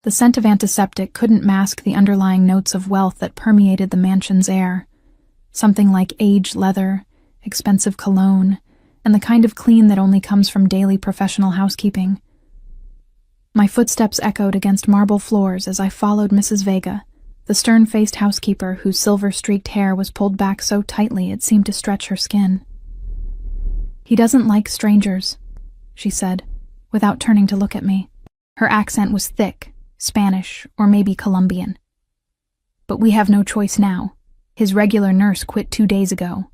The scent of antiseptic couldn't mask the underlying notes of wealth that permeated the mansion's air. Something like aged leather, expensive cologne, and the kind of clean that only comes from daily professional housekeeping. My footsteps echoed against marble floors as I followed Mrs. Vega, the stern-faced housekeeper whose silver-streaked hair was pulled back so tightly it seemed to stretch her skin. "He doesn't like strangers," she said, without turning to look at me. Her accent was thick, Spanish, or maybe Colombian. "But we have no choice now. His regular nurse quit 2 days ago."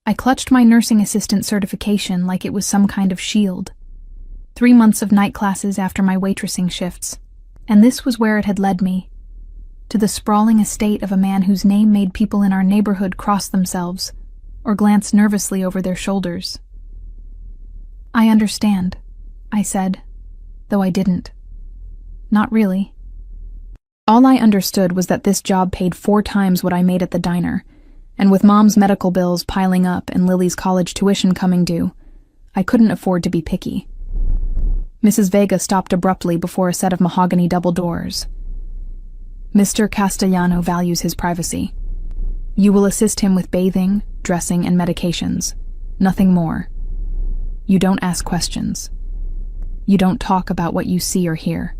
I clutched my nursing assistant certification like it was some kind of shield. 3 months of night classes after my waitressing shifts, and this was where it had led me. To the sprawling estate of a man whose name made people in our neighborhood cross themselves, or glance nervously over their shoulders. "I understand," I said, though I didn't. Not really. All I understood was that this job paid 4 times what I made at the diner, and with Mom's medical bills piling up and Lily's college tuition coming due, I couldn't afford to be picky. Mrs. Vega stopped abruptly before a set of mahogany double doors. "Mr. Castellano values his privacy. You will assist him with bathing, dressing, and medications. Nothing more. You don't ask questions. You don't talk about what you see or hear.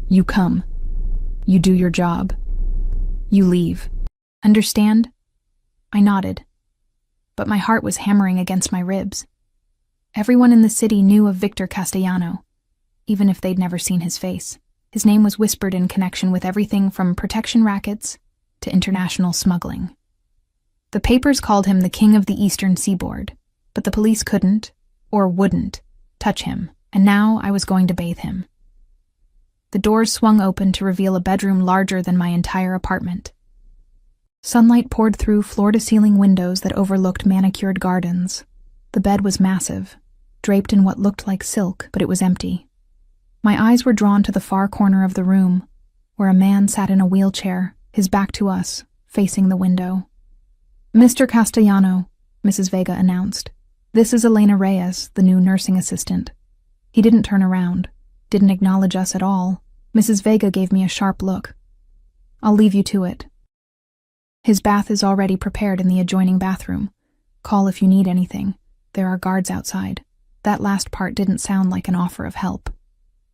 You come. You do your job. You leave. Understand?" I nodded, but my heart was hammering against my ribs. Everyone in the city knew of Victor Castellano, even if they'd never seen his face. His name was whispered in connection with everything from protection rackets to international smuggling. The papers called him the King of the Eastern Seaboard, but the police couldn't, or wouldn't, touch him, and now I was going to bathe him. The doors swung open to reveal a bedroom larger than my entire apartment. Sunlight poured through floor-to-ceiling windows that overlooked manicured gardens. The bed was massive, draped in what looked like silk, but it was empty. My eyes were drawn to the far corner of the room, where a man sat in a wheelchair, his back to us, facing the window. "Mr. Castellano," Mrs. Vega announced. "This is Elena Reyes, the new nursing assistant." He didn't turn around, didn't acknowledge us at all. Mrs. Vega gave me a sharp look. "I'll leave you to it. His bath is already prepared in the adjoining bathroom. Call if you need anything. There are guards outside." That last part didn't sound like an offer of help.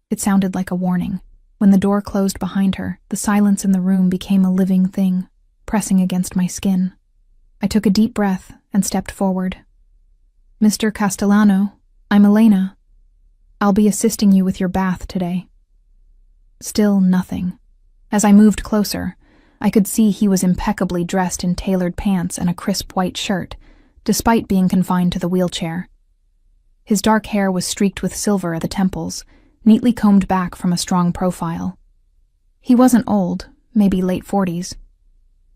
It sounded like a warning. When the door closed behind her, the silence in the room became a living thing, pressing against my skin. I took a deep breath and stepped forward. "Mr. Castellano, I'm Elena. I'll be assisting you with your bath today." Still nothing. As I moved closer, I could see he was impeccably dressed in tailored pants and a crisp white shirt, despite being confined to the wheelchair. His dark hair was streaked with silver at the temples, neatly combed back from a strong profile. He wasn't old, maybe late 40s,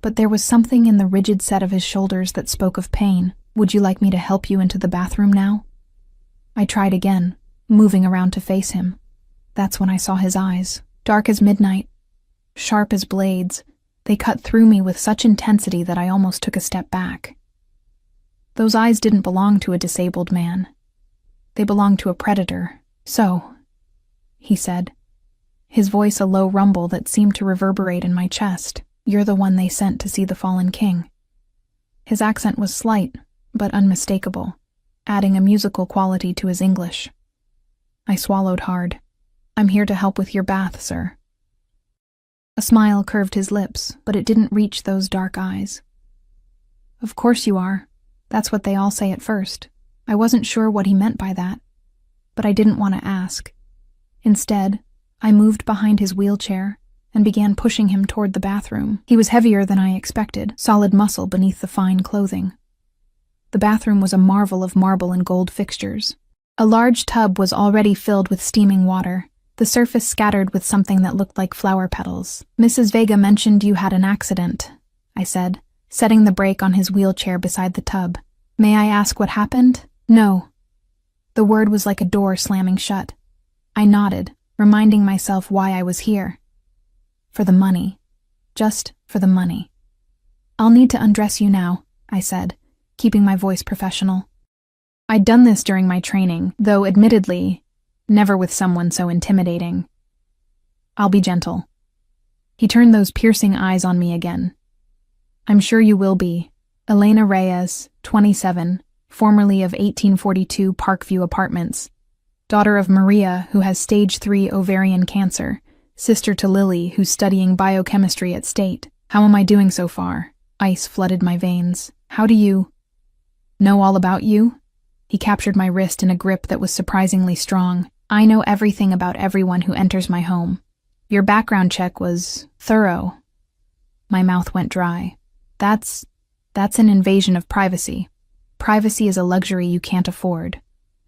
but there was something in the rigid set of his shoulders that spoke of pain. "Would you like me to help you into the bathroom now?" I tried again, moving around to face him. That's when I saw his eyes, dark as midnight, sharp as blades. They cut through me with such intensity that I almost took a step back. Those eyes didn't belong to a disabled man. They belonged to a predator. "So," he said, his voice a low rumble that seemed to reverberate in my chest, "you're the one they sent to see the fallen king." His accent was slight, but unmistakable, adding a musical quality to his English. I swallowed hard. "I'm here to help with your bath, sir." A smile curved his lips, but it didn't reach those dark eyes. "Of course you are. That's what they all say at first." I wasn't sure what he meant by that, but I didn't want to ask. Instead, I moved behind his wheelchair and began pushing him toward the bathroom. He was heavier than I expected, solid muscle beneath the fine clothing. The bathroom was a marvel of marble and gold fixtures. A large tub was already filled with steaming water, the surface scattered with something that looked like flower petals. "Mrs. Vega mentioned you had an accident," I said, setting the brake on his wheelchair beside the tub. "May I ask what happened?" "No." The word was like a door slamming shut. I nodded, reminding myself why I was here. For the money. Just for the money. "I'll need to undress you now," I said, keeping my voice professional. I'd done this during my training, though admittedly, never with someone so intimidating. I'll be gentle. He turned those piercing eyes on me again. I'm sure you will be. Elena Reyes, 27, formerly of 1842 Parkview Apartments. Daughter of Maria, who has stage 3 ovarian cancer. Sister to Lily, who's studying biochemistry at State. How am I doing so far? Ice flooded my veins. How do you know all about you? He captured my wrist in a grip that was surprisingly strong. I know everything about everyone who enters my home. Your background check was thorough. My mouth went dry. That's an invasion of privacy. Privacy is a luxury you can't afford.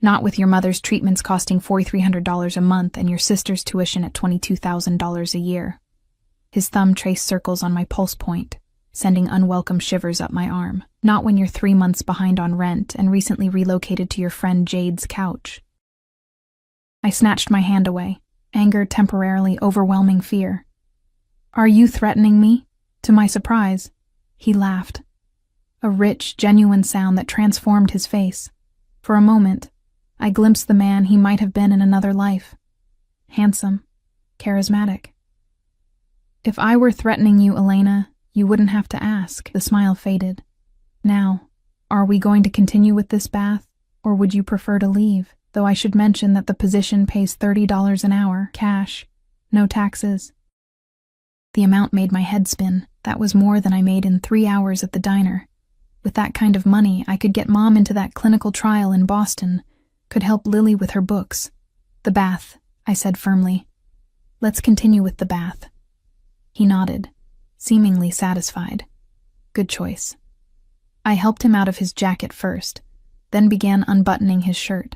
Not with your mother's treatments costing $4,300 a month and your sister's tuition at $22,000 a year. His thumb traced circles on my pulse point, sending unwelcome shivers up my arm. Not when you're 3 months behind on rent and recently relocated to your friend Jade's couch. I snatched my hand away, anger temporarily overwhelming fear. Are you threatening me? To my surprise, he laughed. A rich, genuine sound that transformed his face. For a moment, I glimpsed the man he might have been in another life. Handsome, charismatic. If I were threatening you, Elena, you wouldn't have to ask. The smile faded. Now, are we going to continue with this bath, or would you prefer to leave? Though I should mention that the position pays $30 an hour, cash, no taxes. The amount made my head spin. That was more than I made in 3 hours at the diner. With that kind of money, I could get Mom into that clinical trial in Boston, could help Lily with her books. The bath, I said firmly. Let's continue with the bath. He nodded, seemingly satisfied. Good choice. I helped him out of his jacket first, then began unbuttoning his shirt.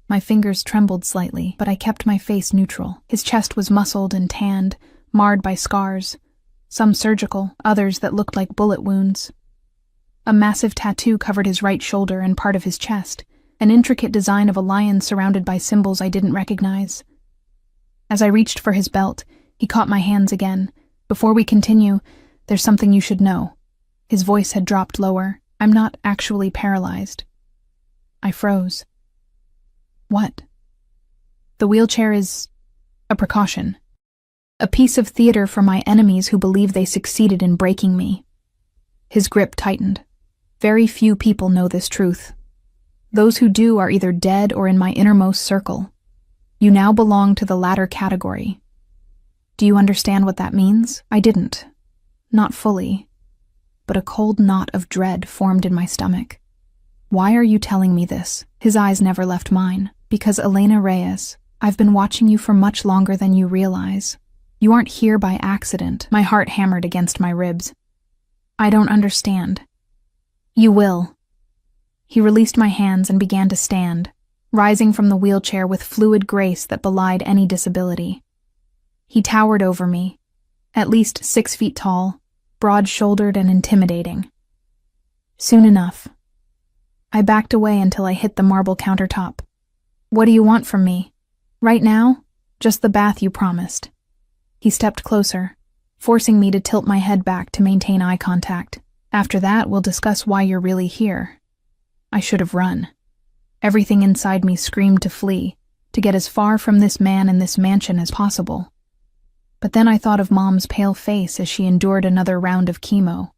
My fingers trembled slightly, but I kept my face neutral. His chest was muscled and tanned, marred by scars, some surgical, others that looked like bullet wounds. A massive tattoo covered his right shoulder and part of his chest, an intricate design of a lion surrounded by symbols I didn't recognize. As I reached for his belt, he caught my hands again. Before we continue, there's something you should know. His voice had dropped lower. I'm not actually paralyzed. I froze. What? The wheelchair is a precaution. A piece of theater for my enemies who believe they succeeded in breaking me. His grip tightened. Very few people know this truth. Those who do are either dead or in my innermost circle. You now belong to the latter category. Do you understand what that means? I didn't. Not fully. But a cold knot of dread formed in my stomach. Why are you telling me this? His eyes never left mine. Because Elena Reyes, I've been watching you for much longer than you realize. You aren't here by accident. My heart hammered against my ribs. I don't understand. You will. He released my hands and began to stand, rising from the wheelchair with fluid grace that belied any disability. He towered over me, at least 6 feet tall, broad-shouldered and intimidating. Soon enough. I backed away until I hit the marble countertop. What do you want from me? Right now, just the bath you promised. He stepped closer, forcing me to tilt my head back to maintain eye contact. After that, we'll discuss why you're really here. I should have run. Everything inside me screamed to flee, to get as far from this man and this mansion as possible. But then I thought of Mom's pale face as she endured another round of chemo,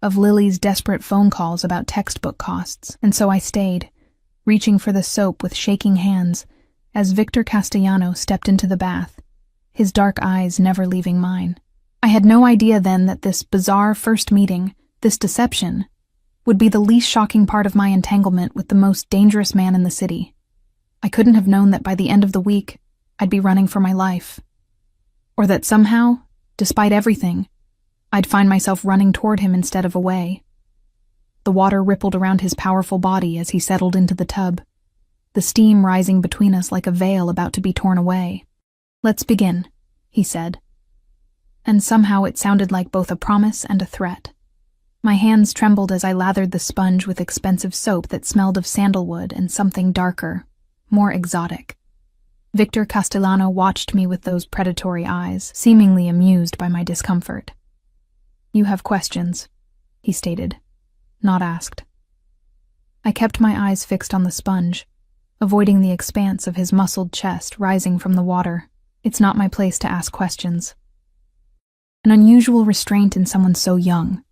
of Lily's desperate phone calls about textbook costs, and so I stayed, reaching for the soap with shaking hands as Victor Castellano stepped into the bath, his dark eyes never leaving mine. I had no idea then that this bizarre first meeting, this deception, would be the least shocking part of my entanglement with the most dangerous man in the city. I couldn't have known that by the end of the week, I'd be running for my life. Or that somehow, despite everything, I'd find myself running toward him instead of away. The water rippled around his powerful body as he settled into the tub, the steam rising between us like a veil about to be torn away. Let's begin, he said. And somehow it sounded like both a promise and a threat. My hands trembled as I lathered the sponge with expensive soap that smelled of sandalwood and something darker, more exotic. Victor Castellano watched me with those predatory eyes, seemingly amused by my discomfort. You have questions, he stated, not asked. I kept my eyes fixed on the sponge, avoiding the expanse of his muscled chest rising from the water. It's not my place to ask questions. An unusual restraint in someone so young.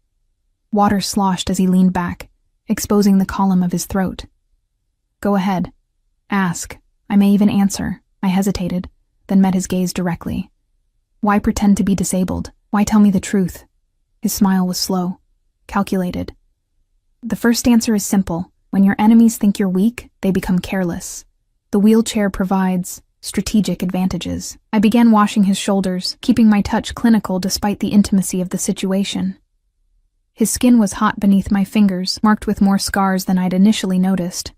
Water sloshed as he leaned back, exposing the column of his throat. Go ahead. Ask. I may even answer. I hesitated, then met his gaze directly. Why pretend to be disabled? Why tell me the truth? His smile was slow, calculated. The first answer is simple. When your enemies think you're weak, they become careless. The wheelchair provides strategic advantages. I began washing his shoulders, keeping my touch clinical despite the intimacy of the situation. His skin was hot beneath my fingers, marked with more scars than I'd initially noticed.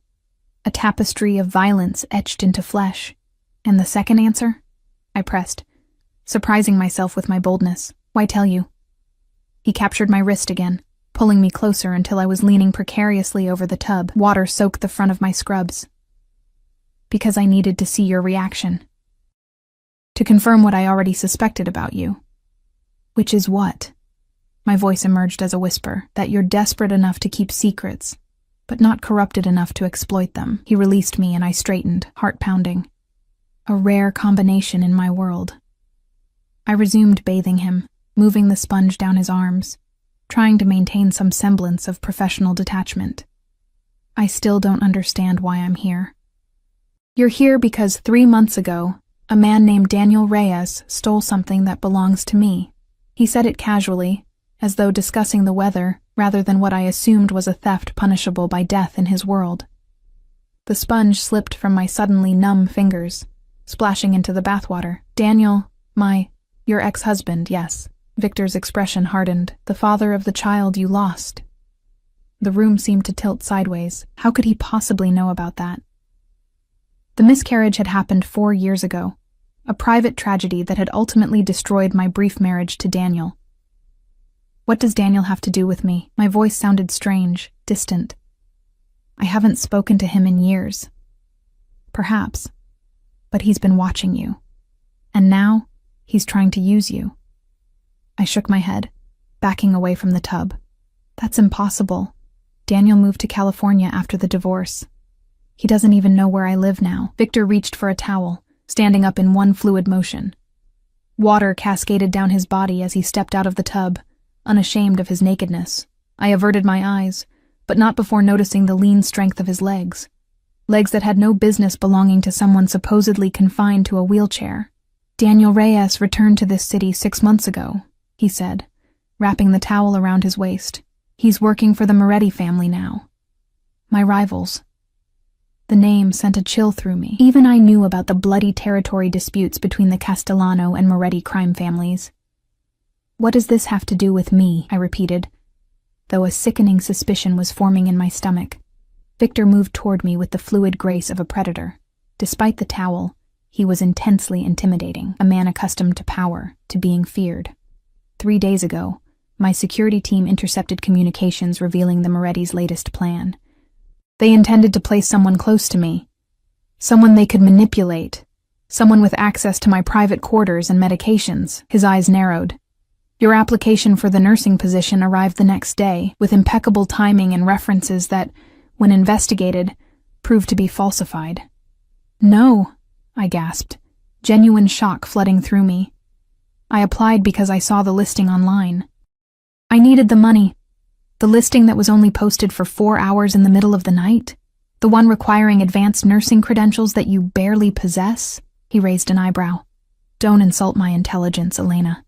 A tapestry of violence etched into flesh. And the second answer? I pressed, surprising myself with my boldness. Why tell you? He captured my wrist again, pulling me closer until I was leaning precariously over the tub. Water soaked the front of my scrubs. Because I needed to see your reaction. To confirm what I already suspected about you. Which is what? My voice emerged as a whisper, that you're desperate enough to keep secrets, but not corrupted enough to exploit them. He released me and I straightened, heart pounding. A rare combination in my world. I resumed bathing him, moving the sponge down his arms, trying to maintain some semblance of professional detachment. I still don't understand why I'm here. You're here because 3 months ago, a man named Daniel Reyes stole something that belongs to me. He said it casually, as though discussing the weather rather than what I assumed was a theft punishable by death in his world. The sponge slipped from my suddenly numb fingers, splashing into the bathwater. Daniel, your ex-husband, yes. Victor's expression hardened. The father of the child you lost. The room seemed to tilt sideways. How could he possibly know about that? The miscarriage had happened 4 years ago, a private tragedy that had ultimately destroyed my brief marriage to Daniel. What does Daniel have to do with me? My voice sounded strange, distant. I haven't spoken to him in years. Perhaps. But he's been watching you. And now, he's trying to use you. I shook my head, backing away from the tub. That's impossible. Daniel moved to California after the divorce. He doesn't even know where I live now. Victor reached for a towel, standing up in one fluid motion. Water cascaded down his body as he stepped out of the tub, unashamed of his nakedness. I averted my eyes, but not before noticing the lean strength of his legs. Legs that had no business belonging to someone supposedly confined to a wheelchair. Daniel Reyes returned to this city 6 months ago, he said, wrapping the towel around his waist. He's working for the Moretti family now. My rivals. The name sent a chill through me. Even I knew about the bloody territory disputes between the Castellano and Moretti crime families. What does this have to do with me? I repeated, though a sickening suspicion was forming in my stomach. Victor moved toward me with the fluid grace of a predator. Despite the towel, he was intensely intimidating, a man accustomed to power, to being feared. 3 days ago, my security team intercepted communications revealing the Moretti's latest plan. They intended to place someone close to me, someone they could manipulate, someone with access to my private quarters and medications. His eyes narrowed. Your application for the nursing position arrived the next day, with impeccable timing and references that, when investigated, proved to be falsified. No, I gasped, genuine shock flooding through me. I applied because I saw the listing online. I needed the money. The listing that was only posted for 4 hours in the middle of the night? The one requiring advanced nursing credentials that you barely possess? He raised an eyebrow. Don't insult my intelligence, Elena.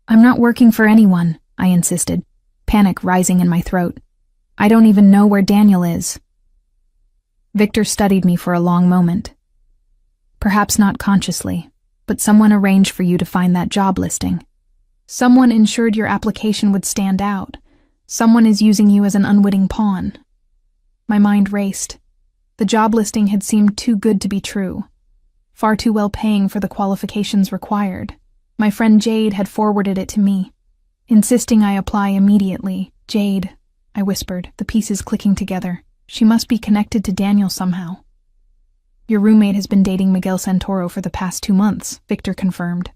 I'm not working for anyone, I insisted, panic rising in my throat. I don't even know where Daniel is. Victor studied me for a long moment. Perhaps not consciously, but someone arranged for you to find that job listing. Someone ensured your application would stand out. Someone is using you as an unwitting pawn. My mind raced. The job listing had seemed too good to be true, far too well paying for the qualifications required. My friend Jade had forwarded it to me, insisting I apply immediately. Jade, I whispered, the pieces clicking together. She must be connected to Daniel somehow. Your roommate has been dating Miguel Santoro for the past 2 months, Victor confirmed.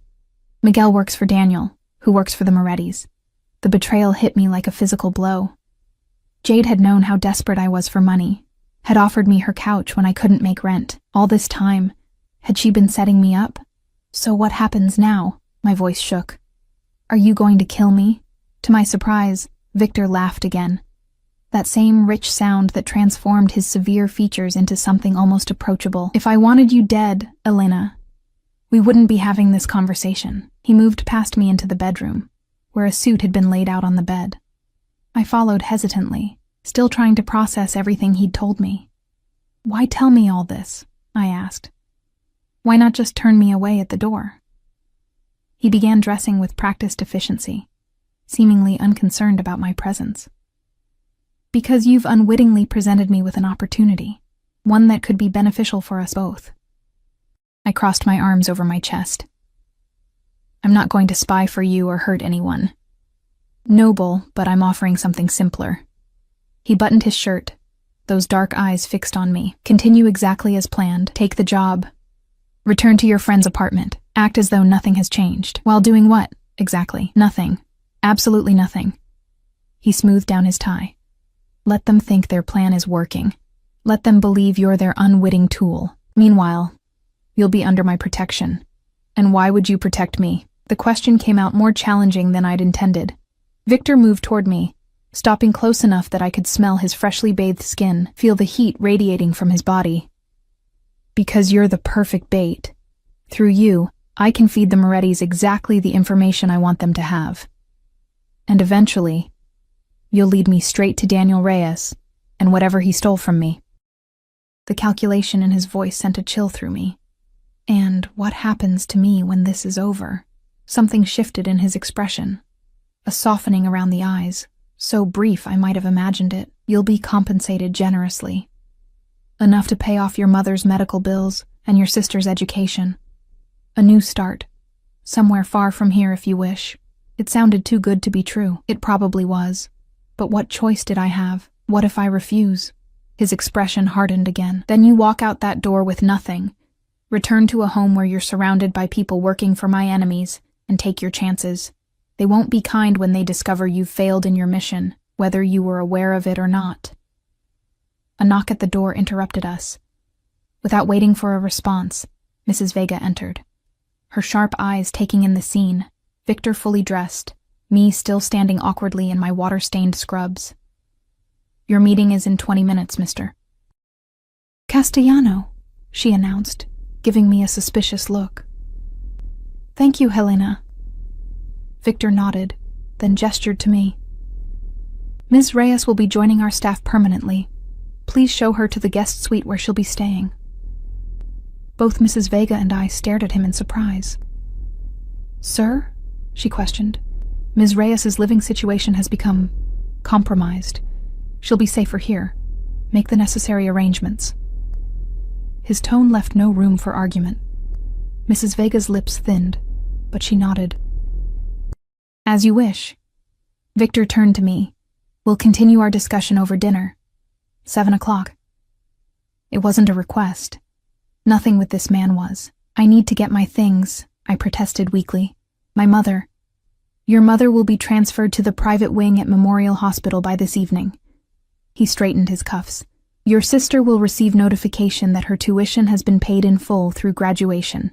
Miguel works for Daniel, who works for the Morettis. The betrayal hit me like a physical blow. Jade had known how desperate I was for money, had offered me her couch when I couldn't make rent. All this time, had she been setting me up? So what happens now? My voice shook. Are you going to kill me? To my surprise, Victor laughed again. That same rich sound that transformed his severe features into something almost approachable. If I wanted you dead, Elena, we wouldn't be having this conversation. He moved past me into the bedroom, where a suit had been laid out on the bed. I followed hesitantly, still trying to process everything he'd told me. Why tell me all this? I asked. Why not just turn me away at the door? He began dressing with practiced efficiency, seemingly unconcerned about my presence. Because you've unwittingly presented me with an opportunity, one that could be beneficial for us both. I crossed my arms over my chest. I'm not going to spy for you or hurt anyone. Noble, but I'm offering something simpler. He buttoned his shirt, those dark eyes fixed on me. Continue exactly as planned. Take the job. Return to your friend's apartment. Act as though nothing has changed. While doing what? Exactly. Nothing. Absolutely nothing. He smoothed down his tie. Let them think their plan is working. Let them believe you're their unwitting tool. Meanwhile, you'll be under my protection. And why would you protect me? The question came out more challenging than I'd intended. Victor moved toward me, stopping close enough that I could smell his freshly bathed skin, feel the heat radiating from his body. Because you're the perfect bait. Through you, I can feed the Morettis exactly the information I want them to have. And eventually, you'll lead me straight to Daniel Reyes and whatever he stole from me. The calculation in his voice sent a chill through me. And what happens to me when this is over? Something shifted in his expression. A softening around the eyes, so brief I might have imagined it. You'll be compensated generously. Enough to pay off your mother's medical bills and your sister's education. A new start. Somewhere far from here if you wish. It sounded too good to be true. It probably was. But what choice did I have? What if I refuse? His expression hardened again. Then you walk out that door with nothing. Return to a home where you're surrounded by people working for my enemies, and take your chances. They won't be kind when they discover you've failed in your mission, whether you were aware of it or not. A knock at the door interrupted us. Without waiting for a response, Mrs. Vega entered. Her sharp eyes taking in the scene, Victor fully dressed, me still standing awkwardly in my water-stained scrubs. Your meeting is in 20 minutes, mister. Castellano, she announced, giving me a suspicious look. Thank you, Helena. Victor nodded, then gestured to me. Ms. Reyes will be joining our staff permanently. Please show her to the guest suite where she'll be staying. Both Mrs. Vega and I stared at him in surprise. Sir? She questioned. Ms. Reyes's living situation has become compromised. She'll be safer here. Make the necessary arrangements. His tone left no room for argument. Mrs. Vega's lips thinned, but she nodded. As you wish. Victor turned to me. We'll continue our discussion over dinner. 7 o'clock. It wasn't a request. Nothing with this man was. I need to get my things, I protested weakly. My mother. Your mother will be transferred to the private wing at Memorial Hospital by this evening. He straightened his cuffs. Your sister will receive notification that her tuition has been paid in full through graduation.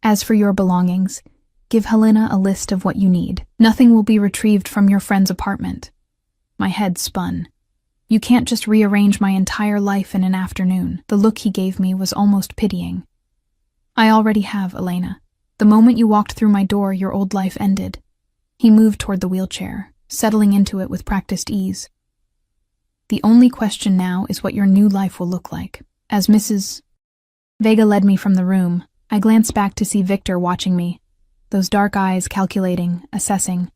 As for your belongings, give Helena a list of what you need. Nothing will be retrieved from your friend's apartment. My head spun. You can't just rearrange my entire life in an afternoon. The look he gave me was almost pitying. I already have, Elena. The moment you walked through my door, your old life ended. He moved toward the wheelchair, settling into it with practiced ease. The only question now is what your new life will look like. As Mrs. Vega led me from the room, I glanced back to see Victor watching me, those dark eyes calculating, assessing.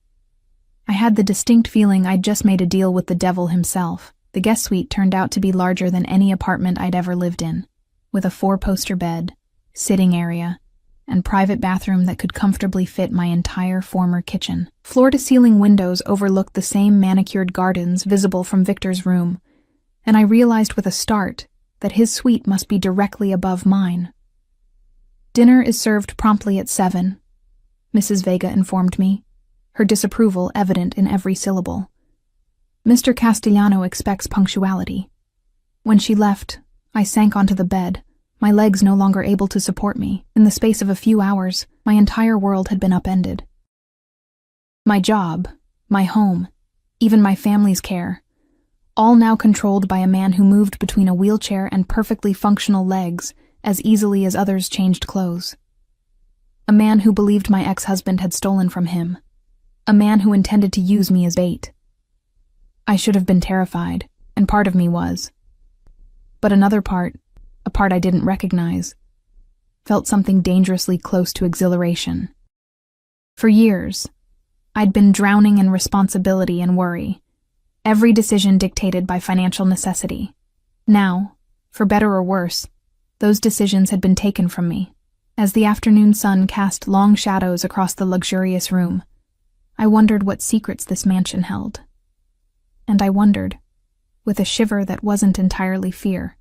I had the distinct feeling I'd just made a deal with the devil himself. The guest suite turned out to be larger than any apartment I'd ever lived in, with a 4-poster bed, sitting area, and private bathroom that could comfortably fit my entire former kitchen. Floor-to-ceiling windows overlooked the same manicured gardens visible from Victor's room, and I realized with a start that his suite must be directly above mine. Dinner is served promptly at 7, Mrs. Vega informed me, her disapproval evident in every syllable. Mr. Castellano expects punctuality. When she left, I sank onto the bed, my legs no longer able to support me. In the space of a few hours, my entire world had been upended. My job, my home, even my family's care, all now controlled by a man who moved between a wheelchair and perfectly functional legs as easily as others changed clothes. A man who believed my ex-husband had stolen from him. A man who intended to use me as bait. I should have been terrified, and part of me was. But another part, a part I didn't recognize, felt something dangerously close to exhilaration. For years, I'd been drowning in responsibility and worry, every decision dictated by financial necessity. Now, for better or worse, those decisions had been taken from me. As the afternoon sun cast long shadows across the luxurious room, I wondered what secrets this mansion held. And I wondered, with a shiver that wasn't entirely fear,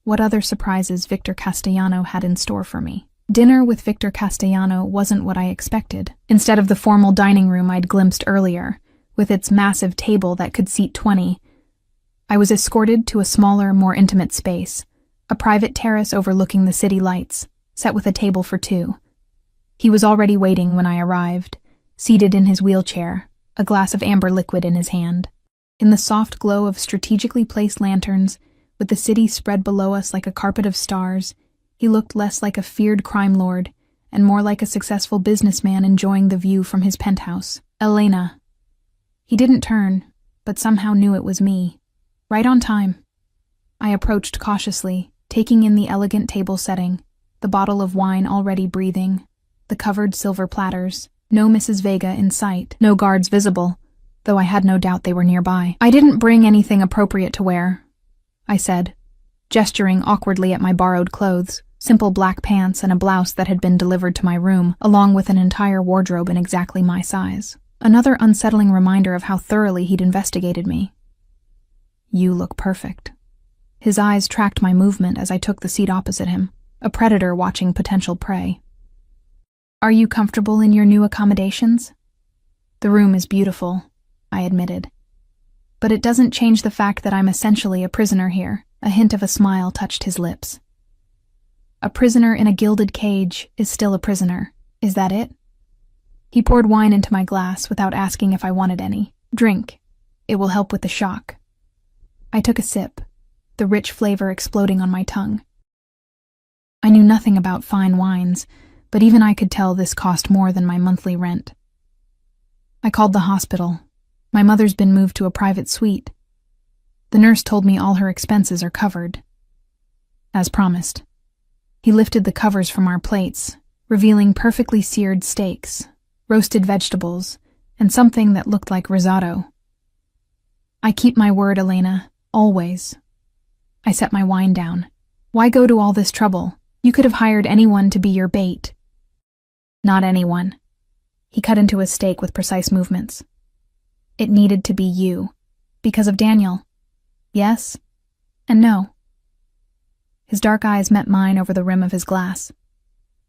what other surprises Victor Castellano had in store for me. Dinner with Victor Castellano wasn't what I expected. Instead of the formal dining room I'd glimpsed earlier, with its massive table that could seat 20, I was escorted to a smaller, more intimate space, a private terrace overlooking the city lights, set with a table for two. He was already waiting when I arrived, seated in his wheelchair, a glass of amber liquid in his hand. In the soft glow of strategically placed lanterns, with the city spread below us like a carpet of stars, he looked less like a feared crime lord and more like a successful businessman enjoying the view from his penthouse. Elena. He didn't turn, but somehow knew it was me. Right on time. I approached cautiously, taking in the elegant table setting, the bottle of wine already breathing, the covered silver platters, no Mrs. Vega in sight, no guards visible, though I had no doubt they were nearby. I didn't bring anything appropriate to wear, I said, gesturing awkwardly at my borrowed clothes, simple black pants and a blouse that had been delivered to my room, along with an entire wardrobe in exactly my size. Another unsettling reminder of how thoroughly he'd investigated me. You look perfect. His eyes tracked my movement as I took the seat opposite him, a predator watching potential prey. Are you comfortable in your new accommodations? The room is beautiful, I admitted. But it doesn't change the fact that I'm essentially a prisoner here. A hint of a smile touched his lips. A prisoner in a gilded cage is still a prisoner. Is that it? He poured wine into my glass without asking if I wanted any. Drink. It will help with the shock. I took a sip, the rich flavor exploding on my tongue. I knew nothing about fine wines, but even I could tell this cost more than my monthly rent. I called the hospital. My mother's been moved to a private suite. The nurse told me all her expenses are covered. As promised. He lifted the covers from our plates, revealing perfectly seared steaks, roasted vegetables, and something that looked like risotto. I keep my word, Elena, always. I set my wine down. Why go to all this trouble? You could have hired anyone to be your bait. Not anyone. He cut into a steak with precise movements. It needed to be you. Because of Daniel. Yes and no. His dark eyes met mine over the rim of his glass.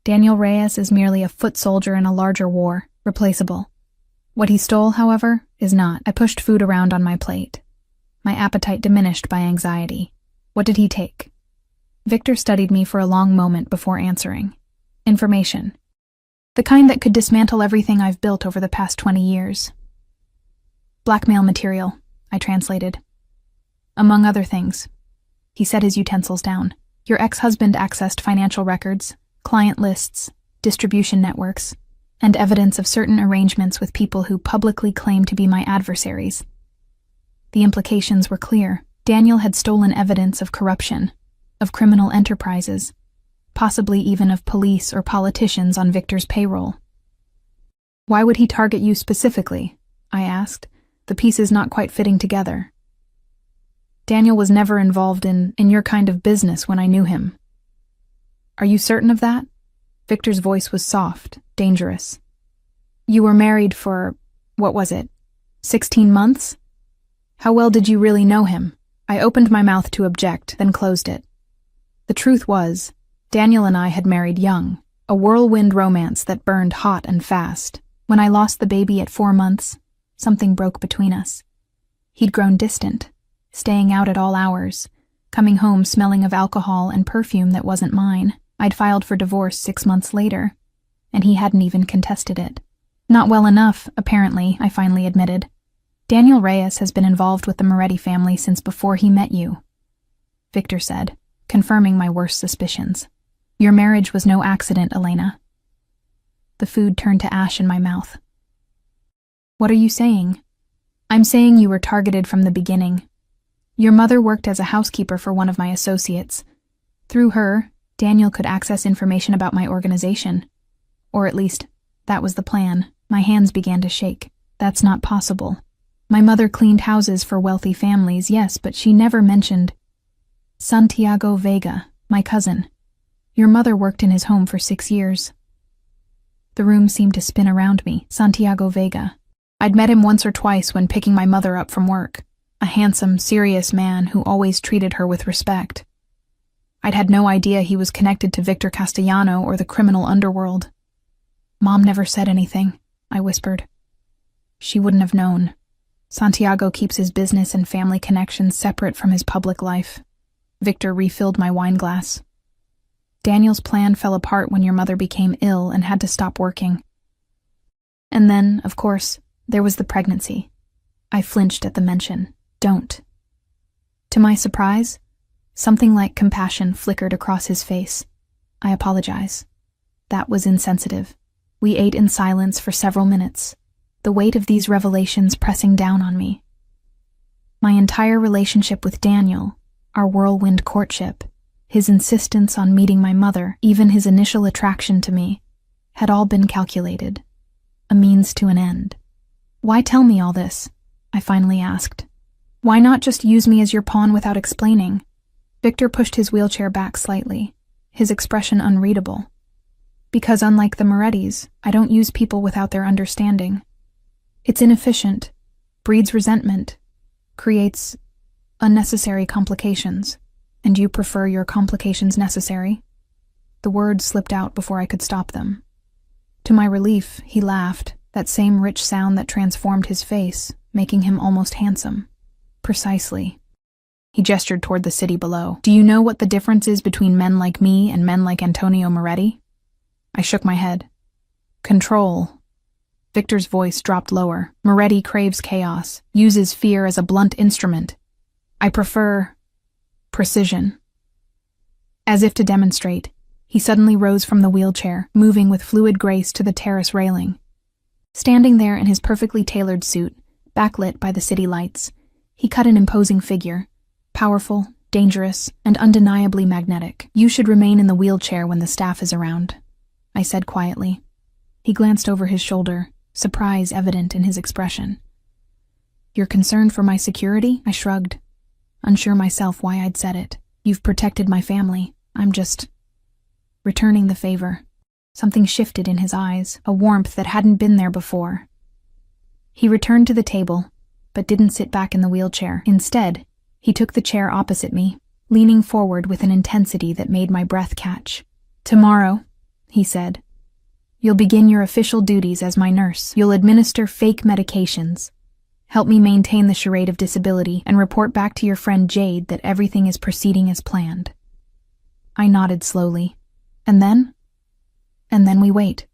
Daniel Reyes is merely a foot soldier in a larger war, replaceable. What he stole, however, is not. I pushed food around on my plate. My appetite diminished by anxiety. What did he take? Victor studied me for a long moment before answering. Information. The kind that could dismantle everything I've built over the past 20 years. Blackmail material, I translated. Among other things. He set his utensils down. Your ex-husband accessed financial records, client lists, distribution networks, and evidence of certain arrangements with people who publicly claim to be my adversaries. The implications were clear. Daniel had stolen evidence of corruption, of criminal enterprises, possibly even of police or politicians on Victor's payroll. Why would he target you specifically? I asked, the pieces not quite fitting together. Daniel was never involved in your kind of business when I knew him. Are you certain of that? Victor's voice was soft, dangerous. You were married for, what was it, 16 months? How well did you really know him? I opened my mouth to object, then closed it. The truth was, Daniel and I had married young, a whirlwind romance that burned hot and fast. When I lost the baby at 4 months, something broke between us. He'd grown distant, staying out at all hours, coming home smelling of alcohol and perfume that wasn't mine. I'd filed for divorce 6 months later, and he hadn't even contested it. Not well enough, apparently, I finally admitted. Daniel Reyes has been involved with the Moretti family since before he met you, Victor said, confirming my worst suspicions. Your marriage was no accident, Elena. The food turned to ash in my mouth. What are you saying? I'm saying you were targeted from the beginning. Your mother worked as a housekeeper for one of my associates. Through her, Daniel could access information about my organization. Or at least, that was the plan. My hands began to shake. That's not possible. My mother cleaned houses for wealthy families, yes, but she never mentioned Santiago Vega, my cousin. Your mother worked in his home for 6 years. The room seemed to spin around me. Santiago Vega. I'd met him once or twice when picking my mother up from work. A handsome, serious man who always treated her with respect. I'd had no idea he was connected to Victor Castellano or the criminal underworld. Mom never said anything, I whispered. She wouldn't have known. Santiago keeps his business and family connections separate from his public life. Victor refilled my wine glass. Daniel's plan fell apart when your mother became ill and had to stop working. And then, of course, there was the pregnancy. I flinched at the mention. Don't. To my surprise, something like compassion flickered across his face. I apologize. That was insensitive. We ate in silence for several minutes, the weight of these revelations pressing down on me. My entire relationship with Daniel, our whirlwind courtship, his insistence on meeting my mother, even his initial attraction to me, had all been calculated. A means to an end. Why tell me all this? I finally asked. Why not just use me as your pawn without explaining? Victor pushed his wheelchair back slightly, his expression unreadable. Because unlike the Morettis, I don't use people without their understanding. It's inefficient, breeds resentment, creates unnecessary complications. And you prefer your complications necessary? The words slipped out before I could stop them. To my relief, he laughed, that same rich sound that transformed his face, making him almost handsome. Precisely. He gestured toward the city below. Do you know what the difference is between men like me and men like Antonio Moretti? I shook my head. Control. Victor's voice dropped lower. Moretti craves chaos, uses fear as a blunt instrument. I prefer precision. As if to demonstrate, he suddenly rose from the wheelchair, moving with fluid grace to the terrace railing. Standing there in his perfectly tailored suit, backlit by the city lights, he cut an imposing figure, powerful, dangerous, and undeniably magnetic. You should remain in the wheelchair when the staff is around, I said quietly. He glanced over his shoulder, surprise evident in his expression. You're concerned for my security? I shrugged, unsure myself why I'd said it. You've protected my family. I'm just returning the favor. Something shifted in his eyes, a warmth that hadn't been there before. He returned to the table, but didn't sit back in the wheelchair. Instead, he took the chair opposite me, leaning forward with an intensity that made my breath catch. Tomorrow, he said, you'll begin your official duties as my nurse. You'll administer fake medications, help me maintain the charade of disability, and report back to your friend Jade that everything is proceeding as planned. I nodded slowly. And then? And then we wait.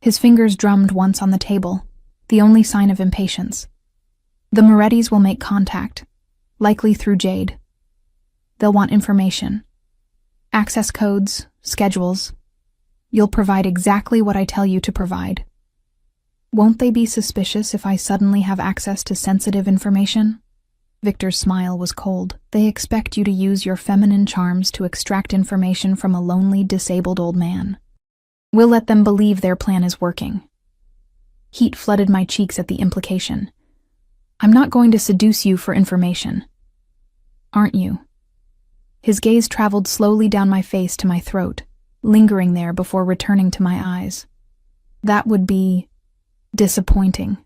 His fingers drummed once on the table, the only sign of impatience. The Morettis will make contact, likely through Jade. They'll want information. Access codes, schedules. You'll provide exactly what I tell you to provide. Won't they be suspicious if I suddenly have access to sensitive information? Victor's smile was cold. They expect you to use your feminine charms to extract information from a lonely, disabled old man. We'll let them believe their plan is working. Heat flooded my cheeks at the implication. I'm not going to seduce you for information. Aren't you? His gaze traveled slowly down my face to my throat, lingering there before returning to my eyes. That would be disappointing.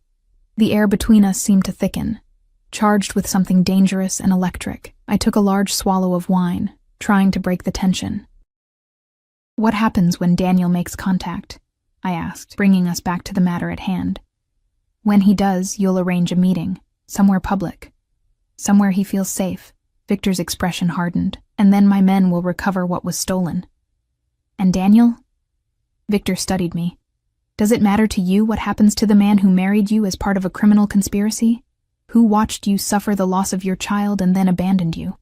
The air between us seemed to thicken, charged with something dangerous and electric. I took a large swallow of wine, trying to break the tension. What happens when Daniel makes contact? I asked, bringing us back to the matter at hand. When he does, you'll arrange a meeting, somewhere public, somewhere he feels safe. Victor's expression hardened. And then my men will recover what was stolen. And Daniel? Victor studied me. Does it matter to you what happens to the man who married you as part of a criminal conspiracy? Who watched you suffer the loss of your child and then abandoned you?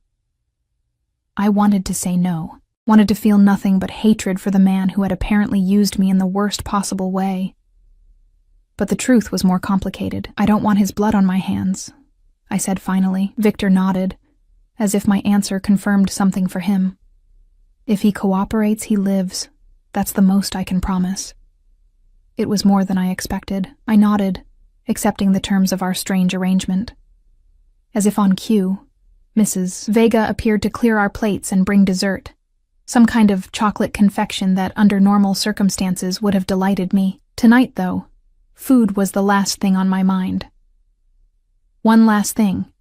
I wanted to say no, wanted to feel nothing but hatred for the man who had apparently used me in the worst possible way. But the truth was more complicated. I don't want his blood on my hands, I said finally. Victor nodded, as if my answer confirmed something for him. If he cooperates, he lives. That's the most I can promise. It was more than I expected. I nodded, accepting the terms of our strange arrangement. As if on cue, Mrs. Vega appeared to clear our plates and bring dessert, some kind of chocolate confection that under normal circumstances would have delighted me. Tonight, though, food was the last thing on my mind. One last thing,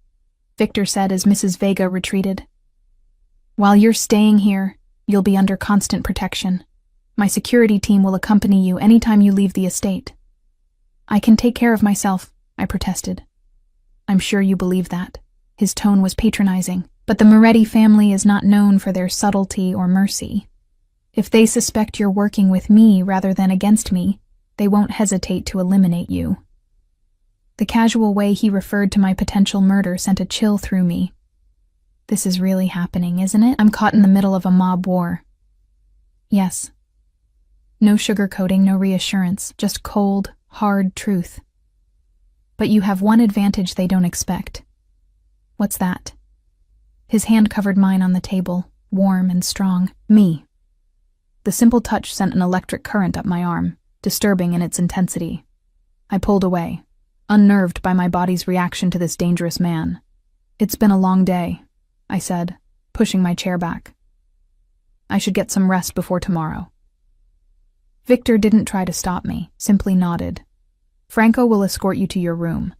Victor said as Mrs. Vega retreated. While you're staying here, you'll be under constant protection. My security team will accompany you anytime you leave the estate. I can take care of myself, I protested. I'm sure you believe that. His tone was patronizing, but the Moretti family is not known for their subtlety or mercy. If they suspect you're working with me rather than against me, they won't hesitate to eliminate you. The casual way he referred to my potential murder sent a chill through me. This is really happening, isn't it? I'm caught in the middle of a mob war. Yes. No sugarcoating, no reassurance, just cold, hard truth. But you have one advantage they don't expect. What's that? His hand covered mine on the table, warm and strong. Me. The simple touch sent an electric current up my arm, disturbing in its intensity. I pulled away, unnerved by my body's reaction to this dangerous man. It's been a long day, I said, pushing my chair back. I should get some rest before tomorrow. Victor didn't try to stop me, simply nodded. Franco will escort you to your room.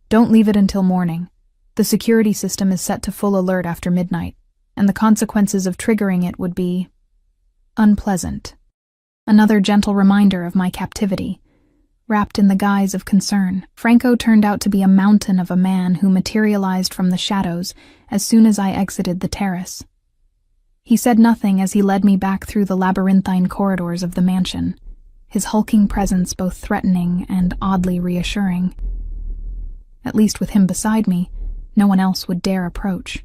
Don't leave it until morning. The security system is set to full alert after midnight, and the consequences of triggering it would be unpleasant. Another gentle reminder of my captivity. Wrapped in the guise of concern, Franco turned out to be a mountain of a man who materialized from the shadows as soon as I exited the terrace. He said nothing as he led me back through the labyrinthine corridors of the mansion, his hulking presence both threatening and oddly reassuring. At least with him beside me, no one else would dare approach.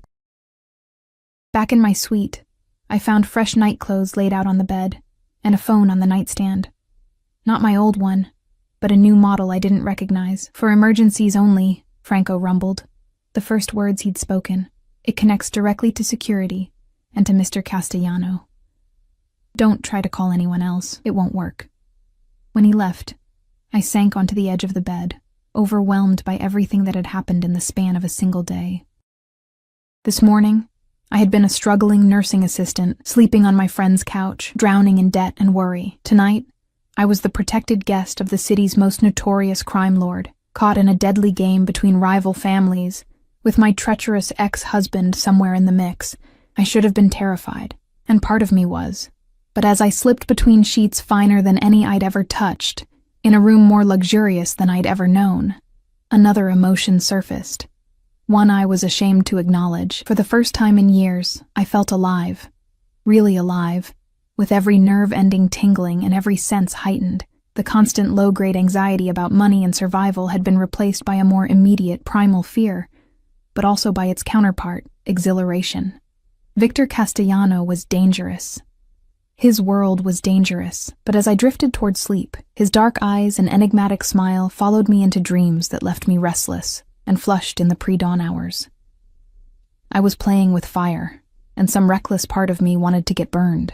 Back in my suite, I found fresh night clothes laid out on the bed, and a phone on the nightstand. Not my old one, but a new model I didn't recognize. For emergencies only, Franco rumbled, the first words he'd spoken. It connects directly to security and to Mr. Castellano. Don't try to call anyone else, it won't work. When he left, I sank onto the edge of the bed, overwhelmed by everything that had happened in the span of a single day. This morning, I had been a struggling nursing assistant, sleeping on my friend's couch, drowning in debt and worry. Tonight, I was the protected guest of the city's most notorious crime lord, caught in a deadly game between rival families, with my treacherous ex-husband somewhere in the mix. I should have been terrified, and part of me was. But as I slipped between sheets finer than any I'd ever touched, in a room more luxurious than I'd ever known, another emotion surfaced. One I was ashamed to acknowledge. For the first time in years, I felt alive. Really alive. With every nerve ending tingling and every sense heightened. The constant low-grade anxiety about money and survival had been replaced by a more immediate primal fear, but also by its counterpart, exhilaration. Victor Castellano was dangerous. His world was dangerous, but as I drifted toward sleep, his dark eyes and enigmatic smile followed me into dreams that left me restless and flushed in the pre-dawn hours. I was playing with fire, and some reckless part of me wanted to get burned.